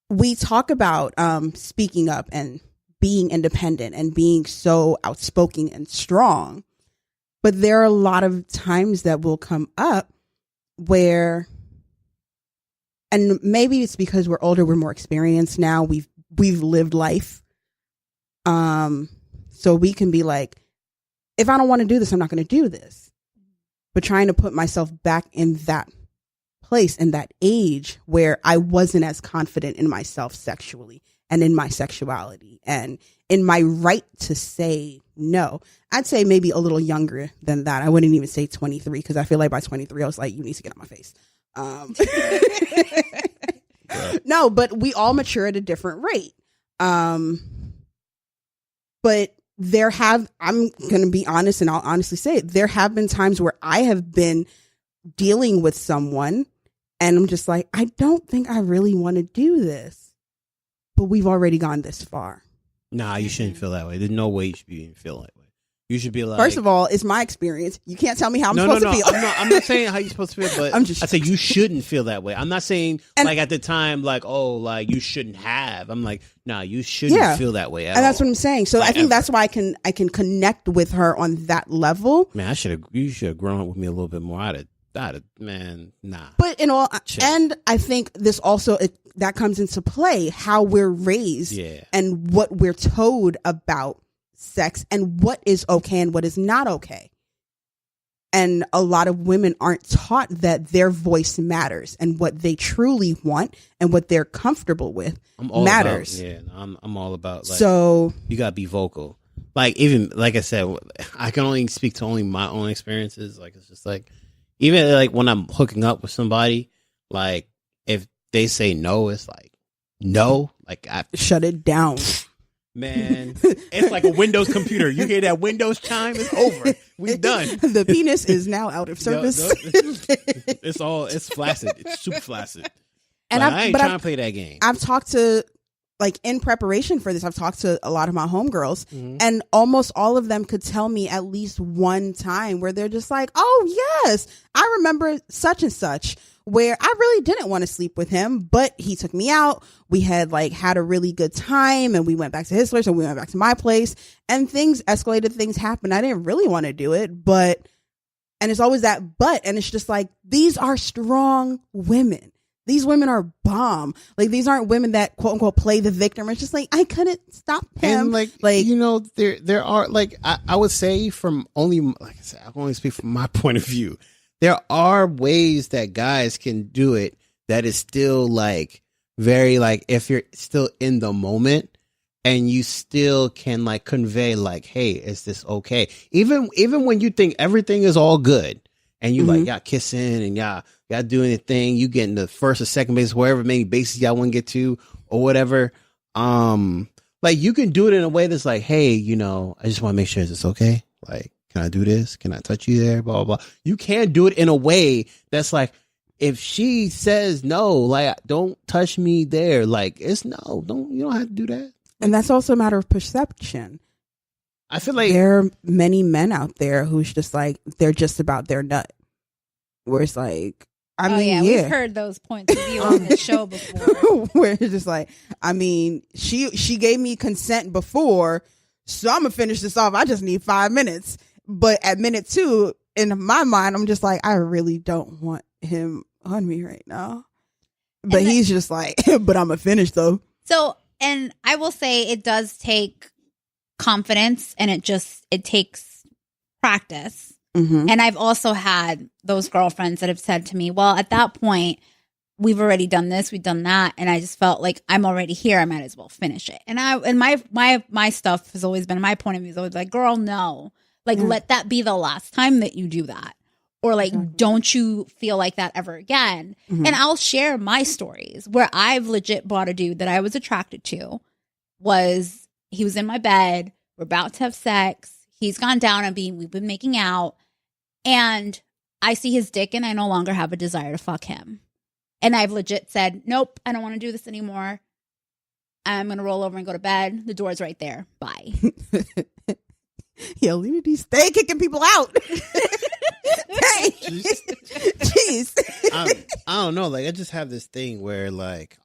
we talk about speaking up and being independent and being so outspoken and strong. But there are a lot of times that will come up where, and maybe it's because we're older, we're more experienced now, we've lived life. So we can be like, if I don't want to do this, I'm not going to do this. But trying to put myself back in that place, in that age where I wasn't as confident in myself sexually and in my sexuality and in my right to say no. I'd say maybe a little younger than that. I wouldn't even say 23, because I feel like by 23 I was like, you need to get out my face. No, but we all mature at a different rate. But I'm going to be honest, and I'll honestly say it, there have been times where I have been dealing with someone and I'm just like, I don't think I really want to do this, but we've already gone this far. Nah, you shouldn't feel that way. There's no way you should be feeling that way. You should be like. First of all, it's my experience. You can't tell me how I'm supposed to feel. I'm not saying how you're supposed to feel, but I say you shouldn't feel that way. I'm not saying like at the time, like, oh, like you shouldn't have. I'm like, nah, you shouldn't feel that way at all. And that's what I'm saying. So I think that's why I can connect with her on that level. Man, you should have grown up with me a little bit more. Man, nah. But in all, and I think this also that comes into play how we're raised and what we're told about sex and what is okay and what is not okay. And a lot of women aren't taught that their voice matters and what they truly want and what they're comfortable with matters. I'm all about like, so you gotta be vocal. Like even like I said, I can only speak to only my own experiences. Like it's just like even like when I'm hooking up with somebody, like if they say no, it's like no. Like I shut it down. Man, it's like a Windows computer. You hear that Windows chime, it's over. We done. The penis is now out of service. It's flaccid. It's super flaccid. And I ain't trying to play that game. I've talked to, like in preparation for this, I've talked to a lot of my homegirls, and almost all of them could tell me at least one time where they're just like, oh yes, I remember such and such, where I really didn't want to sleep with him, but he took me out. We had had a really good time, and we went back to his place and we went back to my place, and things escalated, things happened. I didn't really want to do it, and it's always that but, and it's just like, these are strong women. These women are bomb. Like, these aren't women that quote unquote play the victim. It's just like, I couldn't stop him. And there are I would say from only, like I said, I can only speak from my point of view. There are ways that guys can do it that is still very if you're still in the moment and you still can convey hey, is this okay? Even when you think everything is all good and you y'all kissing and y'all doing the thing, you getting the first or second base, wherever many bases y'all want to get to or whatever. You can do it in a way that's hey, I just want to make sure it's okay. Can I do this? Can I touch you there? Blah, blah, blah. You can do it in a way that's if she says no, don't touch me there. It's no, you don't have to do that. And that's also a matter of perception. I feel there are many men out there who's just they're just about their nut. Where it's we've heard those points of view on this show before. Where it's just she gave me consent before, so I'm gonna finish this off. I just need 5 minutes. But at minute 2, in my mind, I'm just I really don't want him on me right now. But he's just but I'm gonna finish though. So, and I will say it does take confidence, and it takes practice. Mm-hmm. And I've also had those girlfriends that have said to me, well, at that point, we've already done this, we've done that. And I just felt like I'm already here. I might as well finish it. And my stuff has always been, my point of view is always girl, no. Let that be the last time that you do that. Or don't you feel like that ever again? Mm-hmm. And I'll share my stories where I've legit bought a dude that I was attracted to. He was in my bed. We're about to have sex. He's gone down on me. We've been making out. And I see his dick and I no longer have a desire to fuck him. And I've legit said, nope, I don't want to do this anymore. I'm going to roll over and go to bed. The door's right there. Bye. Yo, Unity, stay kicking people out. Hey, jeez. I don't know. I just have this thing where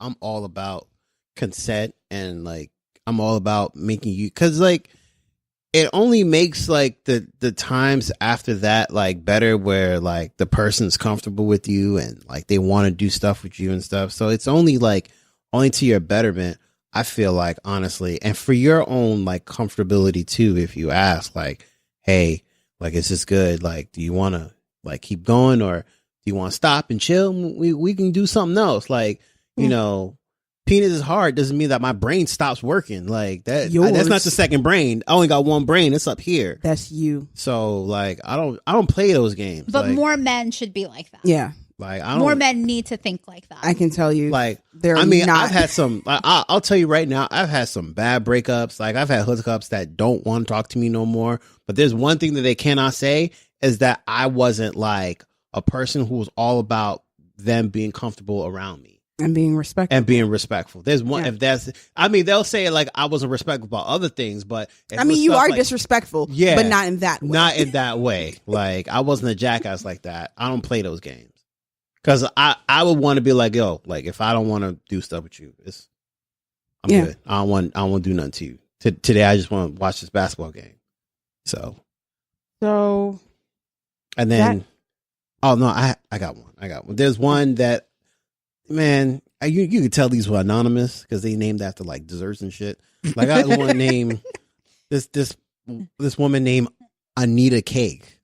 I'm all about consent and I'm all about making you, because it only makes the times after that better where the person's comfortable with you and they want to do stuff with you and stuff. So it's only only to your betterment. I feel honestly, and for your own comfortability too, if you ask hey, is this good? Do you want to keep going, or do you want to stop and chill? We can do something else. Penis is hard doesn't mean that my brain stops working. That's not the second brain. I only got one brain. It's up here. That's you. So I don't play those games. But more men should be like that. Yeah. More men need to think like that. I can tell you. I've had some, I'll tell you right now, I've had some bad breakups. I've had hookups that don't want to talk to me no more. But there's one thing that they cannot say is that I wasn't a person who was all about them being comfortable around me. And being respectful. There's one, if that's, I mean, they'll say like I wasn't respectful about other things, but I mean, you are like, disrespectful, but not in that way. Not in that way. Like I wasn't a jackass like that. I don't play those games. Cause I would want to be like, yo, like if I don't want to do stuff with you, I'm good. I don't want to do nothing to you. Today I just want to watch this basketball game. So and then oh no, I got one. There's one that, man, you can tell these were anonymous because they named after like desserts and shit. Like I got one name, this woman named Anita Cake.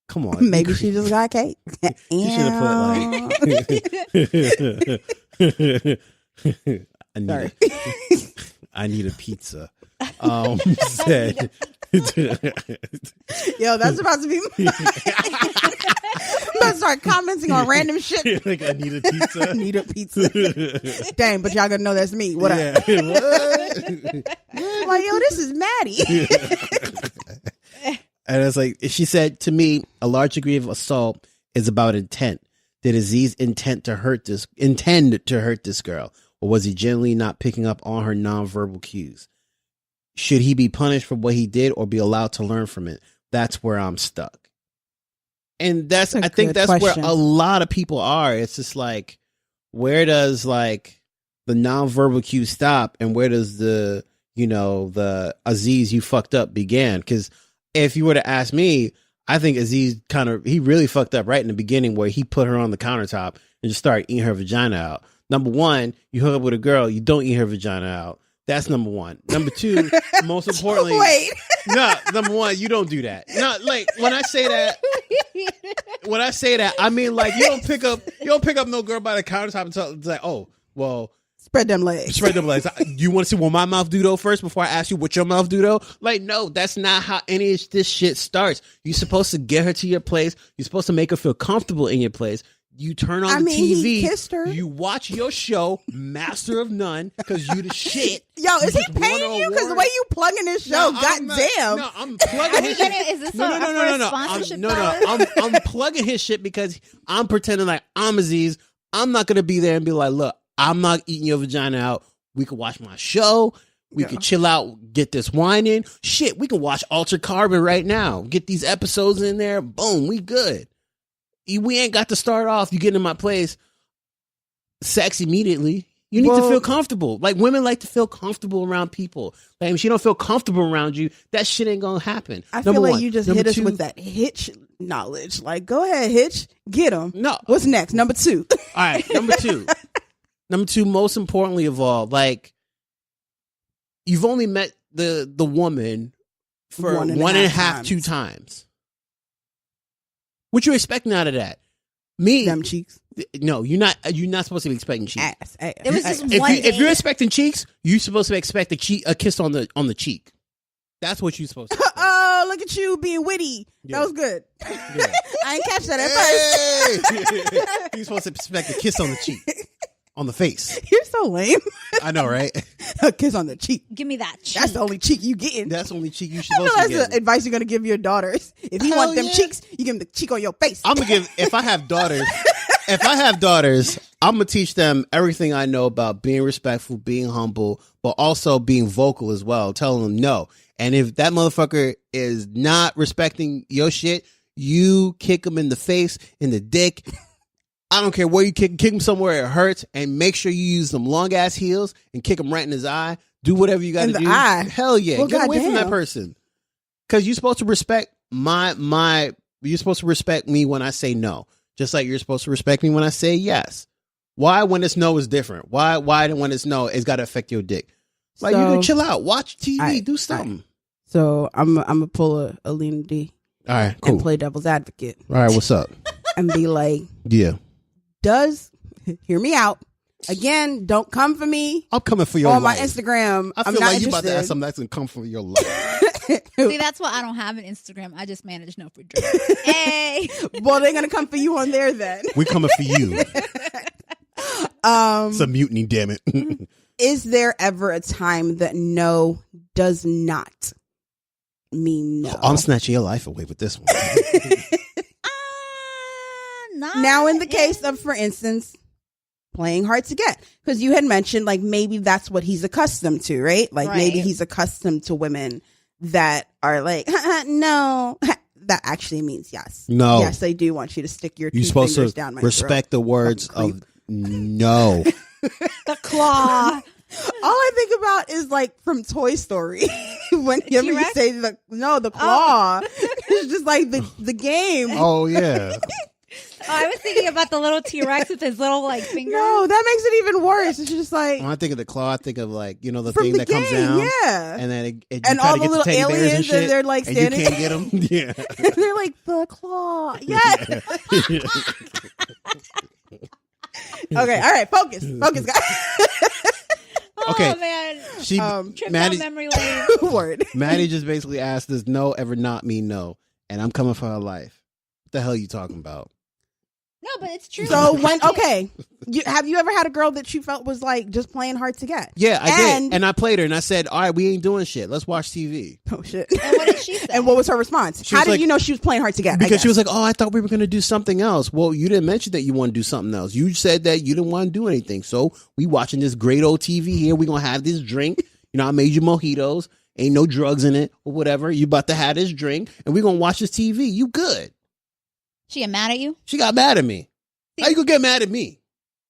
Come on, maybe she just got cake. You should have put like Anita. I need a pizza. Said, yo, that's about to be. I'm gonna start commenting on random shit. Like I need a pizza. I need a pizza. Dang, but y'all gonna know that's me. What up? What? I'm like, yo, this is Maddie. And it's like she said to me, a large degree of assault is about intent. Did Aziz intend to hurt this girl, or was he genuinely not picking up on her nonverbal cues? Should he be punished for what he did or be allowed to learn from it? That's where I'm stuck. And I think that's question. Where a lot of people are. It's just like, where does like the nonverbal cue stop and where does the Aziz you fucked up began? Because if you were to ask me, I think Aziz he really fucked up right in the beginning where he put her on the countertop and just started eating her vagina out. Number one, you hook up with a girl, you don't eat her vagina out. That's number one. Number two, most importantly, no, number one, you don't do that. No, like when I say that, I mean like you don't pick up no girl by the countertop and tell, it's like, oh, well, spread them legs. You want to see what my mouth do though first before I ask you what your mouth do though? Like, no, that's not how any of this shit starts. You're supposed to get her to your place. You're supposed to make her feel comfortable in your place. You turn on the TV. He kissed her. You watch your show, Master of None, because you the shit. Yo, is he paying you? Because the way you plugging this show, goddamn. No, I'm plugging his shit. Is this a sponsorship? I'm plugging his shit because I'm pretending like I'm Aziz. I'm not gonna be there and be like, look, I'm not eating your vagina out. We can watch my show. We can chill out, get this wine in. Shit, we can watch Altered Carbon right now. Get these episodes in there. Boom, we good. We ain't got to start off. You get in my place, sex immediately. You need to feel comfortable. Like women like to feel comfortable around people. Like if she don't feel comfortable around you, that shit ain't gonna happen. I feel like you just hit us with that Hitch knowledge. Like, go ahead, Hitch, get him. No, what's next? Number two. All right, number two. Number two, most importantly of all, like you've only met the woman for one and a half, 2 times. What you expecting out of that? Me, them cheeks. No, you're not supposed to be expecting cheeks. Ass. It was just one day. If you're expecting cheeks, you're supposed to expect a kiss on the cheek. That's what you're supposed to. Oh, look at you being witty. Yeah. That was good. Yeah. I didn't catch that at first. You're supposed to expect a kiss on the cheek. On the face. You're so lame. I know, right? A kiss on the cheek. Give me that cheek. That's the only cheek you getting. That's the only cheek you supposed to get. That's the advice you're going to give your daughters. If you want them cheeks, you give them the cheek on your face. I'm going to give, if I have daughters, I'm going to teach them everything I know about being respectful, being humble, but also being vocal as well, telling them no. And if that motherfucker is not respecting your shit, you kick him in the face, in the dick. I don't care where you kick him somewhere it hurts, and make sure you use them long ass heels and kick him right in his eye. Do whatever you got to do. Eye. Hell yeah, well, get away from that person. Because you're supposed to respect you're supposed to respect me when I say no, just like you're supposed to respect me when I say yes. Why when it's no is different? Why when it's no it's got to affect your dick? Like you can chill out, watch TV, do something. So I'm gonna pull a Lena D. All right, cool. And play devil's advocate. All right, what's up? And be like, yeah. Hear me out. Again, don't come for me. I'm coming for your on life. My Instagram. I feel like you about to ask something that's going to come for your life. See, that's why I don't have an Instagram. I just manage No Free Drinks. Hey. Well, they're going to come for you on there then. We're coming for you. It's a mutiny, damn it. Is there ever a time that no does not mean no? I'm snatching your life away with this one. Now, in the case of, for instance, playing hard to get, because you had mentioned like maybe that's what he's accustomed to, right? Like maybe he's accustomed to women that are like, no, that actually means yes. No. Yes, I do want you to stick your You're two supposed fingers to down my respect throat. the words of no. The claw. All I think about is like from Toy Story when you say the claw. It's just like the game. Oh yeah. I was thinking about the little T-Rex with his little like finger. No, that makes it even worse. It's just like, when I think of the claw, I think of like, the from thing the that game, comes down, yeah, and then and all the little aliens, and they're like and standing, you can't get them. Yeah, and they're like the claw. Yes. Okay, all right, focus, guys. Okay. Oh man, she trip Maddie, down memory lane. Word. Maddie just basically asked, "Does no ever not mean no?" And I'm coming for her life. What the hell are you talking about? No, but it's true. So have you ever had a girl that you felt was like just playing hard to get? Yeah, I did, and I played her, and I said, "All right, we ain't doing shit. Let's watch TV." Oh shit! And what did she say? And what was her response? How did you know she was playing hard to get? Because she was like, "Oh, I thought we were going to do something else." Well, you didn't mention that you want to do something else. You said that you didn't want to do anything. So we watching this great old TV here. We're gonna have this drink. I made you mojitos. Ain't no drugs in it or whatever. You about to have this drink, and we're gonna watch this TV. You good? She get mad at you? She got mad at me. How you gonna get mad at me?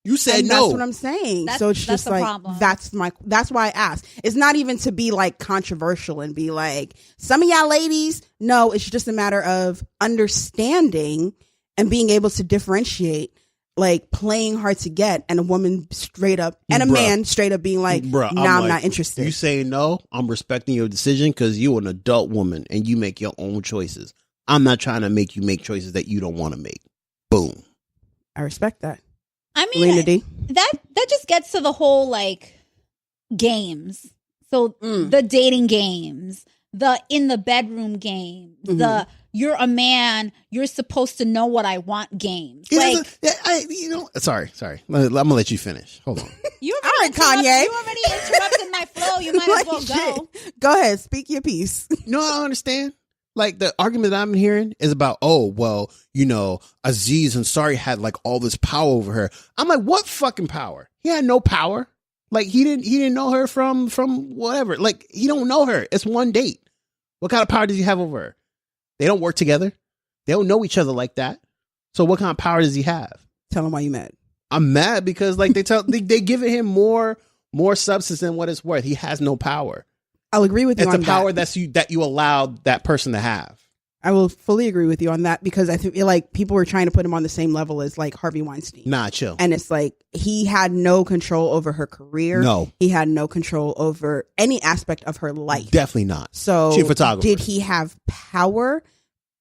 You said no. That's what I'm saying. So it's just like problem. that's why I asked. It's not even to be like controversial and be like, some of y'all ladies. No, it's just a matter of understanding and being able to differentiate, like playing hard to get, and a woman straight up and a man straight up being like, I'm not interested. You say no, I'm respecting your decision because you're an adult woman and you make your own choices. I'm not trying to make you make choices that you don't want to make. Boom. I respect that. I mean, that just gets to the whole like games. So the dating games, the in the bedroom games, the you're a man, you're supposed to know what I want games. Like, sorry. I'm gonna let you finish. Hold on. All right, Kanye. You already interrupted my flow. You might as well go. Go ahead, speak your piece. No, I don't understand. Like the argument that I'm hearing is about, Aziz Ansari had like all this power over her. I'm like, what fucking power? He had no power. Like he didn't know her from whatever. Like he don't know her. It's one date. What kind of power does he have over her? They don't work together. They don't know each other like that. So what kind of power does he have? Tell him why you mad. I'm mad because like they giving him more substance than what it's worth. He has no power. I'll agree with you on that. It's a power that you allowed that person to have. I will fully agree with you on that because I feel like people were trying to put him on the same level as like Harvey Weinstein. Nah, chill. And it's like he had no control over her career. No. He had no control over any aspect of her life. Definitely not. So she's a photographer. Did he have power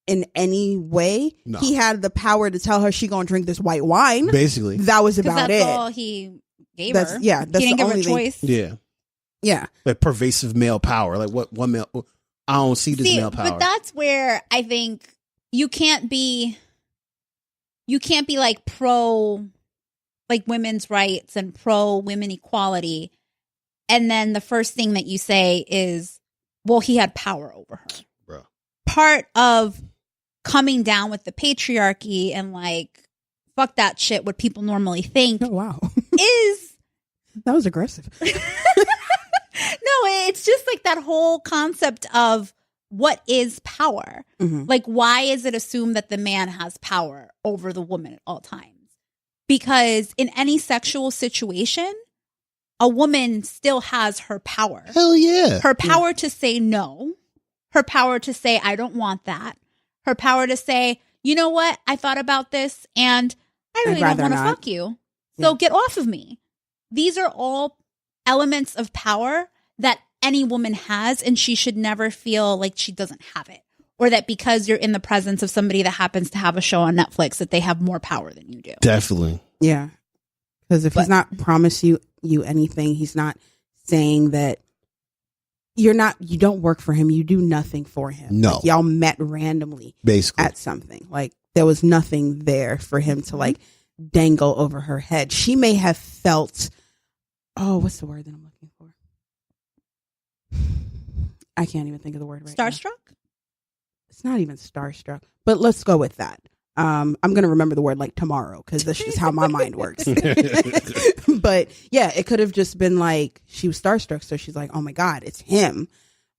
in any way? No. He had the power to tell her she gonna drink this white wine. Basically. That was about that's it. all he gave her. Yeah. That's he didn't the give only her choice. thing. Yeah. Yeah. Like pervasive male power. Like what male? I don't see this male power. But that's where I think you can't be like pro like women's rights and pro women equality. And then the first thing that you say is, well, he had power over her. Bro. Part of coming down with the patriarchy and like, fuck that shit, what people normally think. Oh, wow. Is that was aggressive. No, it's just like that whole concept of what is power? Mm-hmm. Like, why is it assumed that the man has power over the woman at all times? Because in any sexual situation, a woman still has her power. Hell yeah. Her power to say no. Her power to say, I don't want that. Her power to say, you know what? I thought about this and I really don't want to fuck you. So get off of me. These are all elements of power that any woman has, and she should never feel like she doesn't have it, or that because you're in the presence of somebody that happens to have a show on Netflix that they have more power than you do. Definitely. Yeah. Because if he's not promised you anything, he's not saying that you don't work for him. You do nothing for him. No. Like, y'all met randomly basically at something. Like there was nothing there for him to like dangle over her head. She may have felt, what's the word that I'm looking for? I can't even think of the word right now. Starstruck? It's not even starstruck, but let's go with that. I'm going to remember the word like tomorrow because that's just how my mind works. But yeah, it could have just been like she was starstruck. So she's like, oh my God, it's him.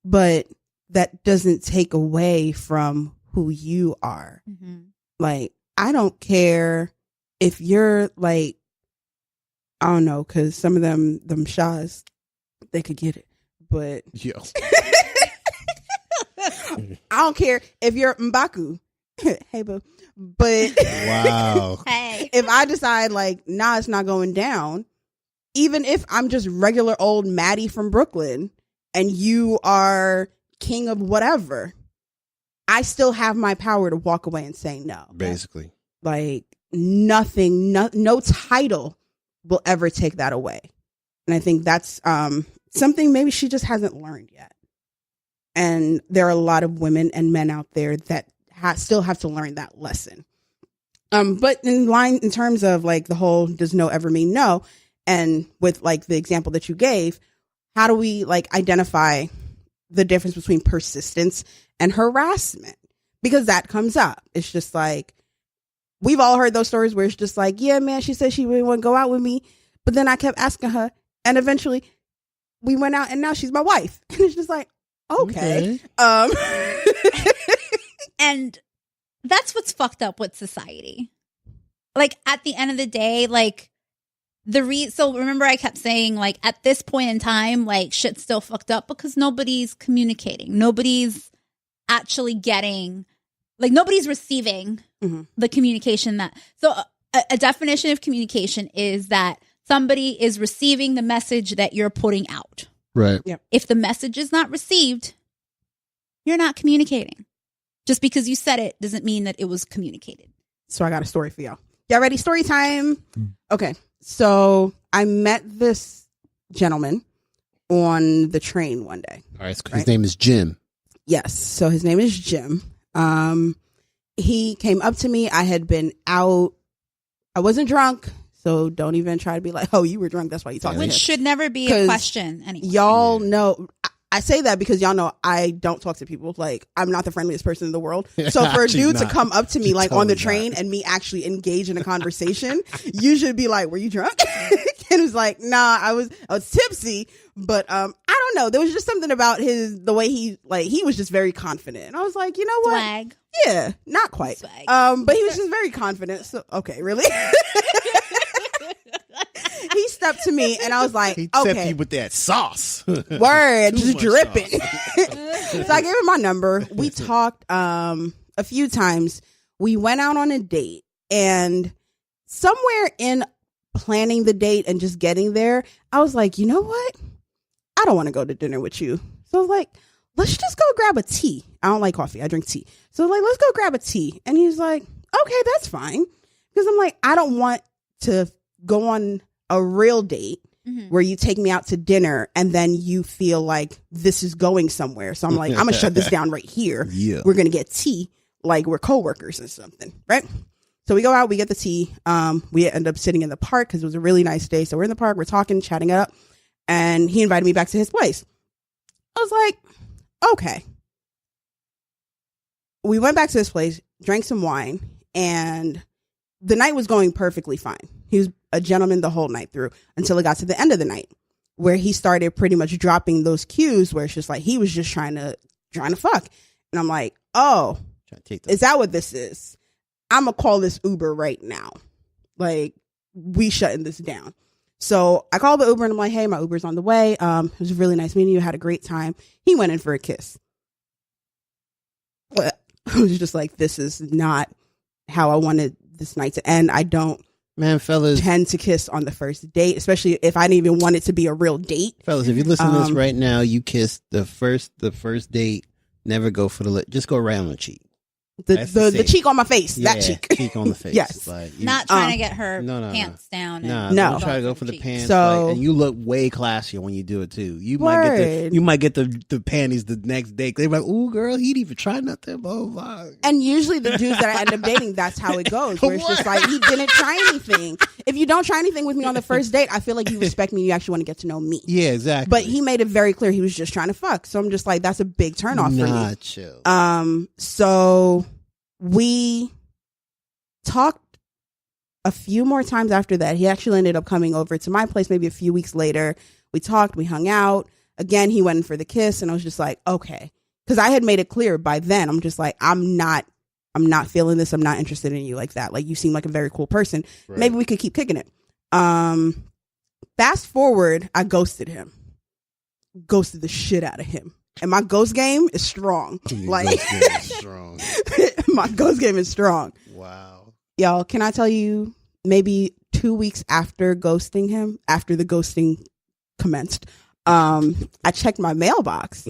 But that doesn't take away from who you are. Mm-hmm. Like, I don't care if you're like, I don't know, because some of them Shahs, they could get it. But yo. I don't care if you're M'Baku. Hey, boo. But wow. Hey. If I decide like, nah, it's not going down, even if I'm just regular old Maddie from Brooklyn and you are king of whatever, I still have my power to walk away and say no. Basically. Like nothing, no title will ever take that away. And I think that's something maybe she just hasn't learned yet. And there are a lot of women and men out there that still have to learn that lesson. But in terms of like the whole does no ever mean no, and with like the example that you gave, how do we like identify the difference between persistence and harassment? Because that comes up. It's just like, we've all heard those stories where it's just like, yeah, man, she said she really wouldn't go out with me, but then I kept asking her, and eventually we went out, and now she's my wife. And it's just like, okay. And that's what's fucked up with society. Like, at the end of the day, like, so remember I kept saying, like, at this point in time, like, shit's still fucked up because nobody's communicating. Nobody's actually getting, like, nobody's receiving the communication that, so a definition of communication is that somebody is receiving the message that you're putting out. Right. Yep. If the message is not received, you're not communicating. Just because you said it doesn't mean that it was communicated. So I got a story for y'all. Y'all ready? Story time. Okay. So I met this gentleman on the train one day. All right. So his name is Jim. Yes. So his name is Jim. He came up to me. I had been out. I wasn't drunk. So don't even try to be like, oh, you were drunk. That's why you talking to him. Which should never be a question anyway. Y'all know. I say that because y'all know I don't talk to people. Like, I'm not the friendliest person in the world. So for a dude to come up to me like on the train and me actually engage in a conversation, you should be like, were you drunk? And it was like, nah, I was tipsy. But I don't know. There was just something about the way he was just very confident. And I was like, you know what? Swag. Yeah, not quite. Swag. But he was just very confident. So, okay, really? He stepped to me and I was like, he okay. tipped you with that sauce. Word, just dripping. So I gave him my number. We talked a few times. We went out on a date, and somewhere in planning the date and just getting there, I was like, you know what? I don't want to go to dinner with you. So I was like, let's just go grab a tea. I don't like coffee. I drink tea. So I was like, let's go grab a tea. And he was like, okay, that's fine. Because I'm like, I don't want to go on a real date where you take me out to dinner and then you feel like this is going somewhere. So I'm like, I'm going to shut this down right here. Yeah. We're going to get tea like we're coworkers or something, right? So we go out, we get the tea. We end up sitting in the park because it was a really nice day. So we're in the park, we're talking, chatting it up. And he invited me back to his place. I was like, okay. We went back to his place, drank some wine, and the night was going perfectly fine. He was a gentleman the whole night through until it got to the end of the night where he started pretty much dropping those cues where it's just like he was just trying to fuck. And I'm like, oh, is that what this is? I'm going to call this Uber right now. Like, we shutting this down. So I called the Uber and I'm like, hey, my Uber's on the way. It was really nice meeting you. Had a great time. He went in for a kiss. But I was just like, this is not how I wanted this night to end. I don't tend to kiss on the first date, especially if I didn't even want it to be a real date. Fellas, if you listen to this right now, you kissed the first date, never go for the lip. Just go right on the cheek. The cheek on my face, yeah, that cheek. Cheek on the face. Yes. Like not trying to get her pants down. No. Don't try to go for the pants. So, and you look way classier when you do it too. You might get the panties the next day. They're like, ooh, girl, he'd even try nothing. Blah, blah, blah. And usually the dudes that I end up dating, that's how it goes. Where it's just like, he didn't try anything. If you don't try anything with me on the first date, I feel like you respect me. You actually want to get to know me. Yeah, exactly. But he made it very clear he was just trying to fuck. So I'm just like, that's a big turnoff for me. Chill. So we talked a few more times after that. He actually ended up coming over to my place maybe a few weeks later. We talked, we hung out. Again, he went in for the kiss, and I was just like, okay. Because I had made it clear by then. I'm just like, I'm not feeling this. I'm not interested in you like that. Like, you seem like a very cool person. Right. Maybe we could keep kicking it. Fast forward, I ghosted him. Ghosted the shit out of him. And my ghost game is strong. Like, my ghost game is strong. Wow. Y'all, can I tell you, maybe 2 weeks after ghosting him, after the ghosting commenced, I checked my mailbox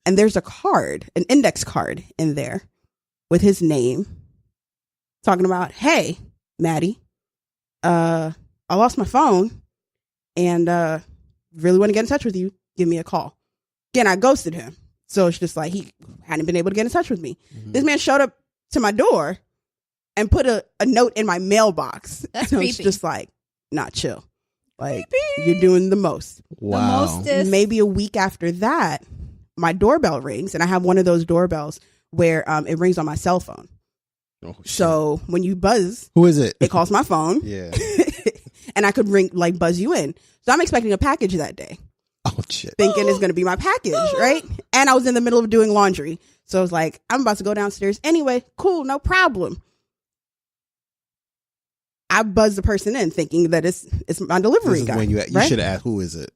and there's a card, an index card in there with his name talking about, hey, Maddie, I lost my phone and really want to get in touch with you. Give me a call. Again, I ghosted him. So it's just like he hadn't been able to get in touch with me. Mm-hmm. This man showed up to my door and put a note in my mailbox. That's and creepy. I was just like, not chill. Like, creepy. You're doing the most. Wow. The mostest. Maybe a week after that, my doorbell rings, and I have one of those doorbells where it rings on my cell phone. Oh, shit. So when you buzz, who is it? It calls my phone. Yeah. And I could buzz you in. So I'm expecting a package that day. Oh, shit. Thinking it's going to be my package, right? And I was in the middle of doing laundry. So I was like, I'm about to go downstairs anyway. Cool, no problem. I buzzed the person in thinking that it's my delivery guy. When you right? should have asked, who is it?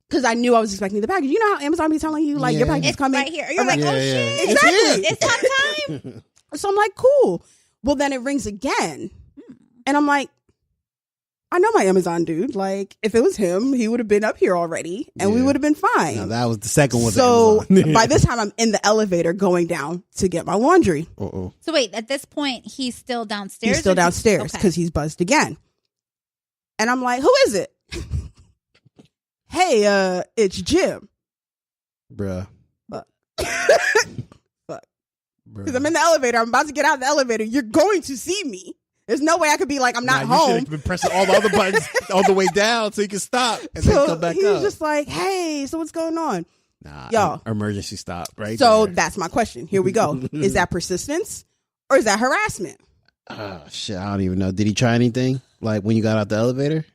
Because I knew I was expecting the package. You know how Amazon be telling you, like, your package is coming? Right here. You're like, oh, shit. Exactly. It's time. So I'm like, cool. Well, then it rings again. And I'm like, I know my Amazon dude. Like, if it was him, he would have been up here already and we would have been fine. No, that was the second one. So by this time, I'm in the elevator going down to get my laundry. Uh-oh. So wait, at this point, he's still downstairs? He's still downstairs because he's buzzed again. And I'm like, who is it? Hey, it's Jim. Bruh. Fuck. Because I'm in the elevator. I'm about to get out of the elevator. You're going to see me. There's no way I could be like, I'm not home. You should have been pressing all the other buttons all the way down so you can stop and then come back he up. was just like, hey, so what's going on? Nah, y'all. Emergency stop, right? So there. that's my question. Here we go. Is that persistence or is that harassment? Oh, shit. I don't even know. Did he try anything? Like when you got out the elevator?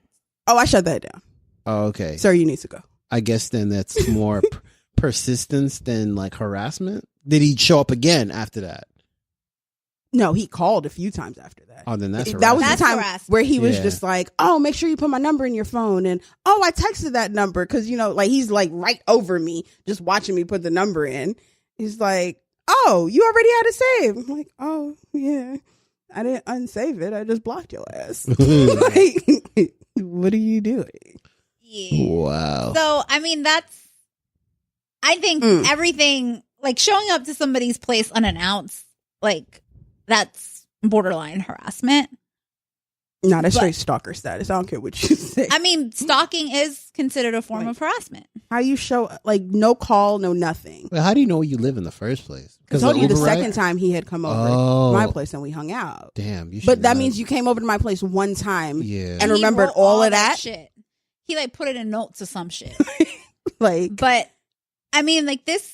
Oh, I shut that down. Oh, okay. Sir, you need to go. I guess then that's more persistence than like harassment. Did he show up again after that? No, he called a few times after that. Oh, then that's harassment. That was That's the time harassment. where he was just like, oh, make sure you put my number in your phone. And, oh, I texted that number because, you know, like he's like right over me just watching me put the number in. He's like, oh, you already had it saved. I'm like, oh, yeah. I didn't unsave it. I just blocked your ass. Like, what are you doing? Yeah. Wow. So, I mean, I think everything, like showing up to somebody's place unannounced, like that's borderline harassment. No, that's straight stalker status. I don't care what you say. I mean, stalking is considered a form of harassment. How you show, like, no call, no nothing. Well, how do you know where you live in the first place? I told you the second time he had come over to my place and we hung out. Damn. You but that means you came over to my place one time and remembered he all of that shit. He like put it in notes or some shit. Like, but I mean, like this,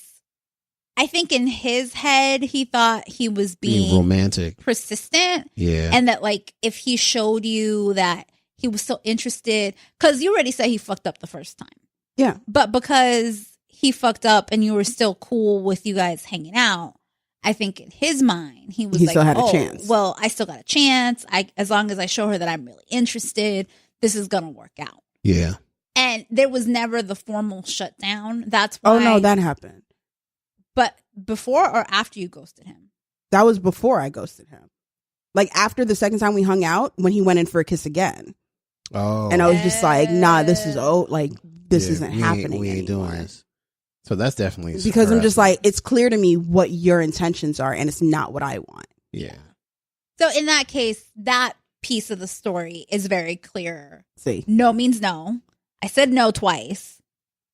I think in his head, he thought he was being romantic, persistent. Yeah. And that like, if he showed you that he was so interested, because you already said he fucked up the first time. Yeah. But because he fucked up and you were still cool with you guys hanging out, I think in his mind, he was like, still had a chance. Well, I still got a chance. As long as I show her that I'm really interested, this is going to work out. Yeah. And there was never the formal shutdown. That's why. Oh, no, that happened. But before or after you ghosted him? That was before I ghosted him. Like, after the second time we hung out, when he went in for a kiss again. Oh. And I was just like, nah, this is, this isn't happening We ain't anymore. doing this. So that's definitely. Because I'm just like, it's clear to me what your intentions are, and it's not what I want. Yeah. So in that case, that piece of the story is very clear. See, no means no. I said no twice.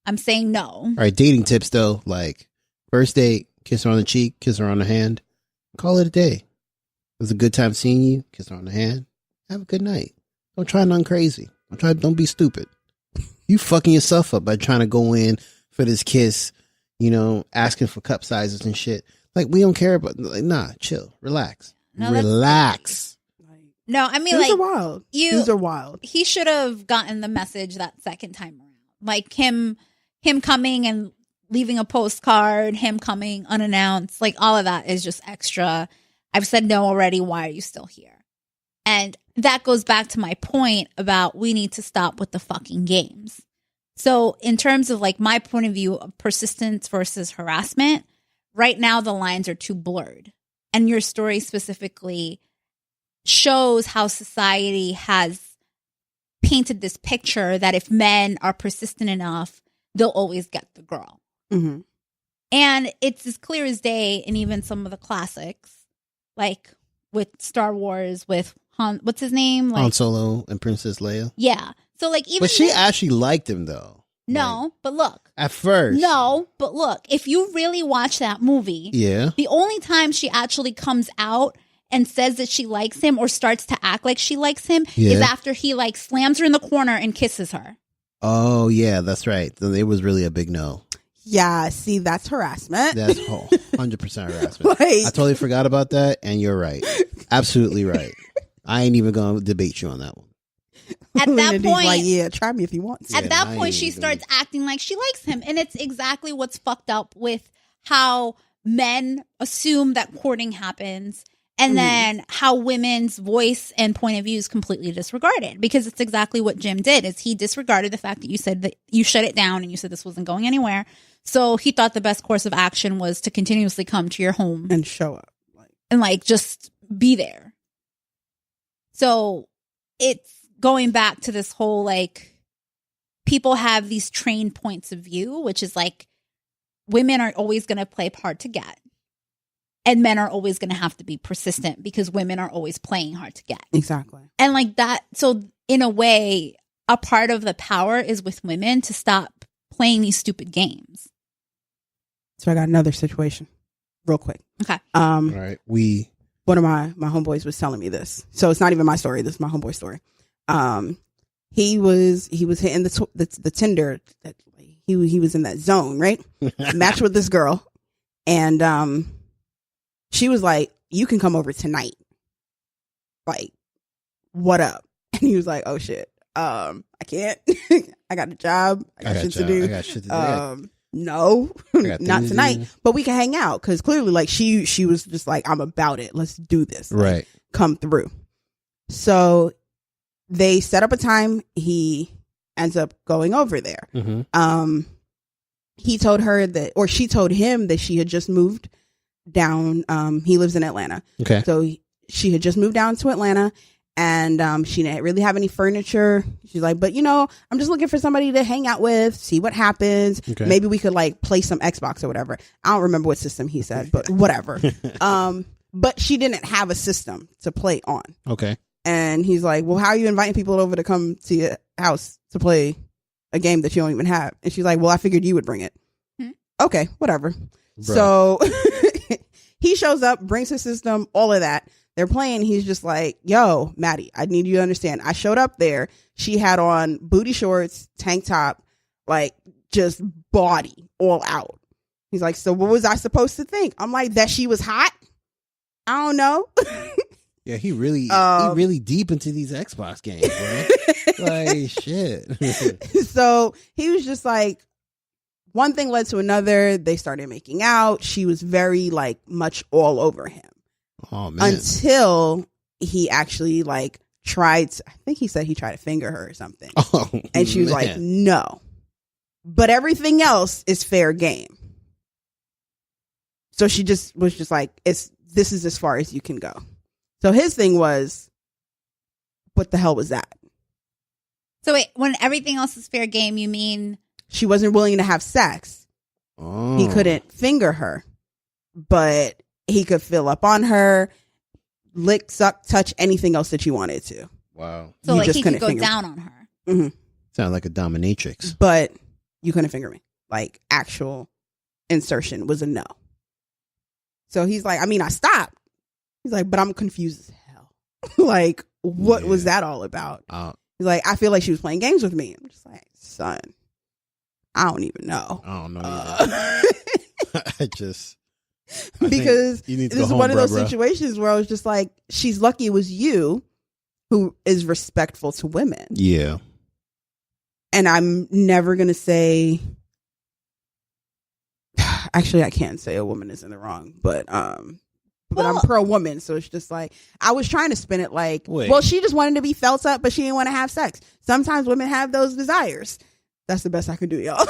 I'm saying no. All right, dating tips though, like first date, kiss her on the cheek, kiss her on the hand, call it a day. It was a good time seeing you. Kiss her on the hand. Have a good night. Don't try nothing crazy. Don't be stupid. You fucking yourself up by trying to go in for this kiss, asking for cup sizes and shit. Like, we don't care about, like, nah, chill, relax. No, relax. No, I mean, Dudes like, are wild. Dudes are wild. He should have gotten the message that second time around. Like him coming and leaving a postcard, him coming unannounced, like all of that is just extra. I've said no already. Why are you still here? And that goes back to my point about we need to stop with the fucking games. So in terms of like my point of view of persistence versus harassment, right now the lines are too blurred. And your story specifically shows how society has painted this picture that if men are persistent enough, they'll always get the girl. Mm-hmm. And it's as clear as day in even some of the classics, like with Star Wars, with Han, what's his name? Like, Han Solo and Princess Leia. Yeah. So like even But she actually liked him though. No, like, but look. At first. No, but look, if you really watch that movie, yeah, the only time she actually comes out and says that she likes him or starts to act like she likes him is after he like slams her in the corner and kisses her. Oh yeah, that's right. Then it was really a big no. Yeah, see, that's harassment. That's 100% harassment. I totally forgot about that, and you're right. Absolutely right. I ain't even gonna debate you on that one. At that point, like, yeah, try me if you want to. At that point, she starts acting like she likes him, and it's exactly what's fucked up with how men assume that courting happens, and then how women's voice and point of view is completely disregarded. Because it's exactly what Jim did: is he disregarded the fact that you said that you shut it down and you said this wasn't going anywhere. So he thought the best course of action was to continuously come to your home and show up, and like just be there. So it's going back to this whole, like, people have these trained points of view, which is like women are always going to play hard to get. And men are always going to have to be persistent because women are always playing hard to get. Exactly. And like that. So in a way, a part of the power is with women to stop playing these stupid games. So I got another situation real quick. Okay. All right. One of my homeboys was telling me this. So it's not even my story. This is my homeboy's story. He was hitting the Tinder. He was in that zone, right? Matched with this girl, and she was like, "You can come over tonight." Like, what up? And he was like, "Oh shit, I can't. I got a job. I got shit to do. I got shit to do. No, not tonight. But we can hang out because clearly, like she was just like, I'm about it. Let's do this. Right. Like, come through. So they set up a time. He ends up going over there. Mm-hmm. He told her that, or she told him that she had just moved down. He lives in Atlanta. Okay. So she had just moved down to Atlanta. And she didn't really have any furniture. She's like, but I'm just looking for somebody to hang out with, see what happens. Okay. Maybe we could like play some Xbox or whatever. I don't remember what system he said, but whatever. But she didn't have a system to play on. Okay. And he's like, well, how are you inviting people over to come to your house to play a game that you don't even have? And she's like, well, I figured you would bring it. Okay, whatever. Bruh. So he shows up, brings his system, all of that. They're playing. He's just like, yo, Maddie, I need you to understand. I showed up there. She had on booty shorts, tank top, like just body all out. He's like, so what was I supposed to think? I'm like, that she was hot? I don't know. Yeah, he really deep into these Xbox games, bro. Like, shit. So he was just like, one thing led to another. They started making out. She was very like much all over him. Oh man! Until he actually like tried. I think he said he tried to finger her or something. Oh, and she was like, "No," but everything else is fair game. So she just was just like, "This is as far as you can go." So his thing was, "What the hell was that?" So wait, when everything else is fair game, you mean she wasn't willing to have sex? Oh. He couldn't finger her, but he could fill up on her, lick, suck, touch, anything else that you wanted to. Wow. So like he could go down on her. Mm-hmm. Sound like a dominatrix. But you couldn't finger me. Like actual insertion was a no. So he's like, I mean, I stopped. He's like, but I'm confused as hell. Like, what was that all about? He's like, I feel like she was playing games with me. I'm just like, son, I don't even know. I don't know either. Because this is one of those situations where I was just like, she's lucky it was you who is respectful to women. Yeah. And I'm never going to say, actually, I can't say a woman is in the wrong, but I'm pro woman. So it's just like, I was trying to spin it like, well, she just wanted to be felt up, but she didn't want to have sex. Sometimes women have those desires. That's the best I could do, y'all.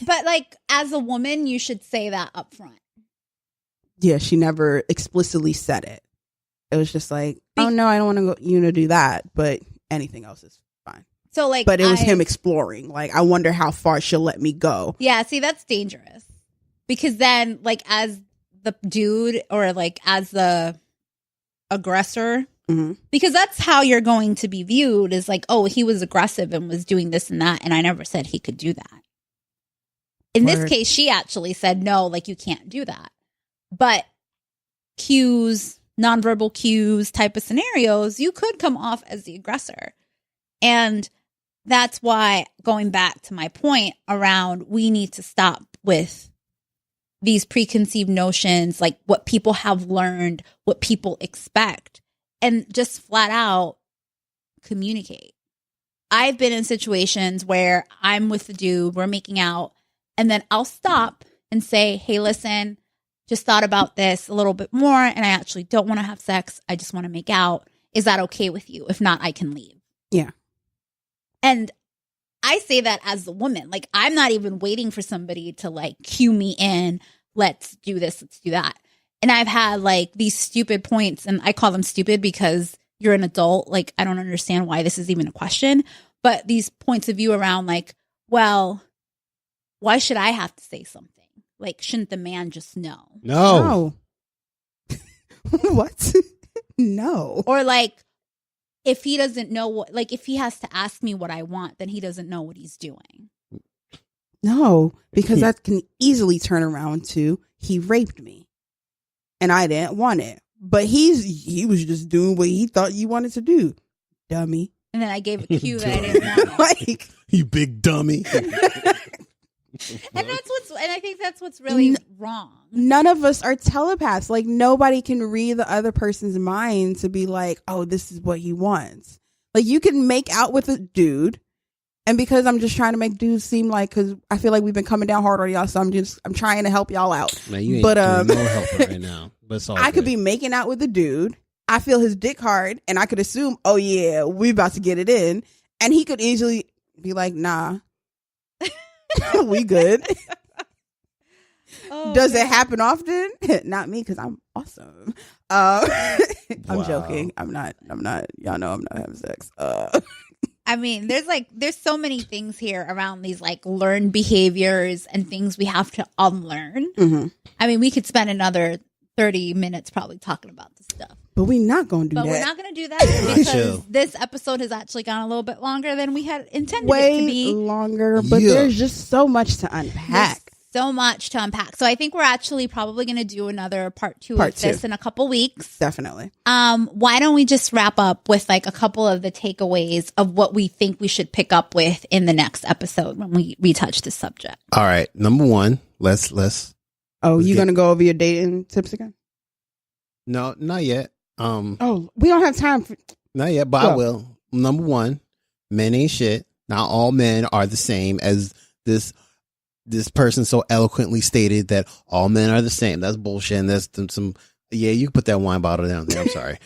but like, as a woman, you should say that up front. Yeah, she never explicitly said it. It was just like, oh no, I don't want you to do that, but anything else is fine. So like, but it was him exploring. Like, I wonder how far she'll let me go. Yeah, see, that's dangerous because then, like, as the dude or like as the aggressor, because that's how you're going to be viewed is like, oh, he was aggressive and was doing this and that, and I never said he could do that. In this case, she actually said no, like you can't do that. But cues, nonverbal cues type of scenarios, you could come off as the aggressor. And that's why, going back to my point around, we need to stop with these preconceived notions, like what people have learned, what people expect, and just flat out communicate. I've been in situations where I'm with the dude, we're making out, and then I'll stop and say, hey, listen, just thought about this a little bit more, and I actually don't want to have sex. I just want to make out. Is that okay with you? If not, I can leave. Yeah. And I say that as a woman. Like, I'm not even waiting for somebody to, like, cue me in. Let's do this. Let's do that. And I've had, like, these stupid points, and I call them stupid because you're an adult. Like, I don't understand why this is even a question. But these points of view around, like, well, why should I have to say something? Like, shouldn't the man just know? No. What? No. Or, like, if he doesn't know what, like, if he has to ask me what I want, then he doesn't know what he's doing. No, because that can easily turn around to, he raped me and I didn't want it. But he was just doing what he thought you wanted to do, dummy. And then I gave a cue that I didn't want. Like, you big dummy. And I think that's what's really wrong. None of us are telepaths. Like, nobody can read the other person's mind to be like, oh, this is what he wants. Like, you can make out with a dude, and because I'm just trying to make dudes seem like, because I feel like we've been coming down hard on y'all, so I'm trying to help y'all out. Man, you ain't doing no help right now. But it's all I good. could be making out with a dude. I feel his dick hard, and I could assume, oh yeah, we about to get it in, and he could easily be like, nah. We good. Does it happen often? Not me, because I'm awesome. I'm joking. I'm not. Y'all know I'm not having sex. I mean, there's so many things here around these like learned behaviors and things we have to unlearn. I mean, we could spend another 30 minutes probably talking about this stuff. But we're not going to do that. But we're not going to do that because this episode has actually gone a little bit longer than we had intended it to be. Way longer, but there's just so much to unpack. There's so much to unpack. So I think we're actually probably going to do another part two of this in a couple weeks. Definitely. Why don't we just wrap up with like a couple of the takeaways of what we think we should pick up with in the next episode when we retouch this subject? All right. Number one, let's. Oh, you going to go over your dating tips again? No, not yet. We don't have time for. Not yet, but I will. Number one, men ain't shit. Not all men are the same as this person so eloquently stated that all men are the same. That's bullshit. And that's some. Yeah, you can put that wine bottle down there. I'm sorry.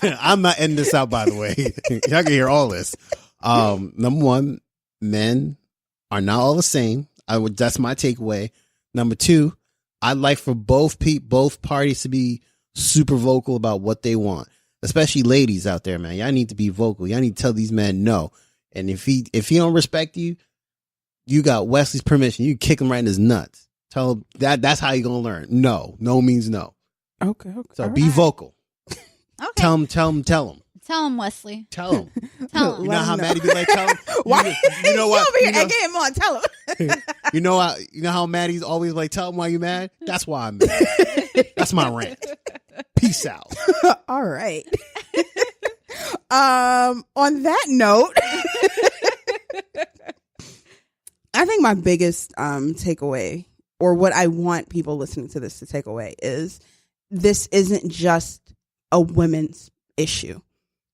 I'm not ending this out, by the way. Y'all can hear all this. Number one, men are not all the same. That's my takeaway. Number two, I'd like for both parties to be super vocal about what they want, especially ladies out there, man. Y'all need to be vocal. Y'all need to tell these men no. And if he don't respect you, you got Wesley's permission. You kick him right in his nuts. Tell him that's how you're gonna learn. No means no. Okay. So be vocal. Okay. Tell him. Tell him, Wesley. Tell him. Tell him. You know how Maddie be like, tell him. Why? You know what? Over here, get him on. Tell him. You know how Maddie's always like, tell him why you mad. That's why I'm mad. That's my rant. Peace out. All right. On that note, I think my biggest takeaway, or what I want people listening to this to take away, is this isn't just a women's issue.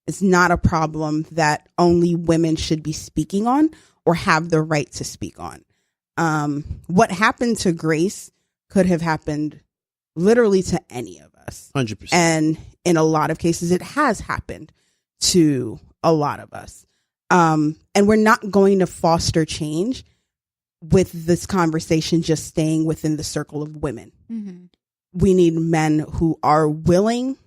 It's not a problem that only women should be speaking on or have the right to speak on. What happened to Grace could have happened literally to any of us. 100%. And in a lot of cases, it has happened to a lot of us. And we're not going to foster change with this conversation just staying within the circle of women. Mm-hmm. We need men who are willing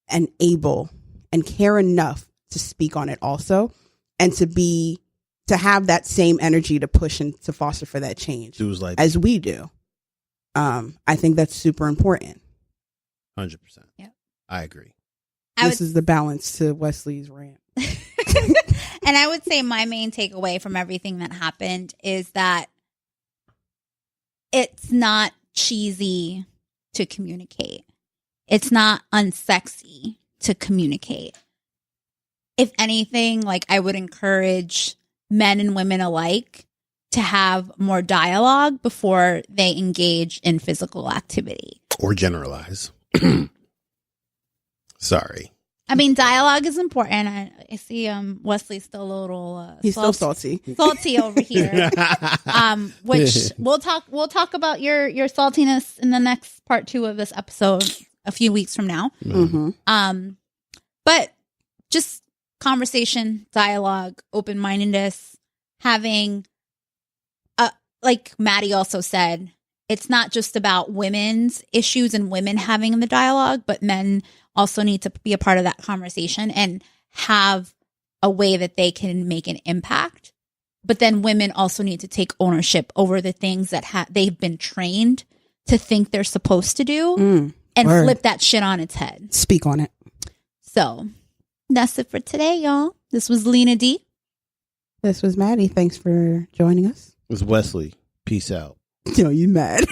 and able and care enough to speak on it also, and to have that same energy to push and to foster for that change as we do. I think that's super important. 100%. Yeah, I agree. This is the balance to Wesley's rant. And I would say my main takeaway from everything that happened is that it's not cheesy to communicate. It's not unsexy to communicate. If anything, like, I would encourage men and women alike to have more dialogue before they engage in physical activity. Or generalize. Sorry. I mean, dialogue is important. I see Wesley's still a little he's still salty over here. Which we'll talk about your saltiness in the next part 2 of this episode a few weeks from now. Mm-hmm. But just conversation, dialogue, open-mindedness, having like Maddie also said, it's not just about women's issues and women having the dialogue, but men also need to be a part of that conversation and have a way that they can make an impact. But then women also need to take ownership over the things that they've been trained to think they're supposed to do and flip that shit on its head. Speak on it. So that's it for today, y'all. This was Lena D. This was Maddie. Thanks for joining us. It was Wesley. Peace out. Yo, you mad.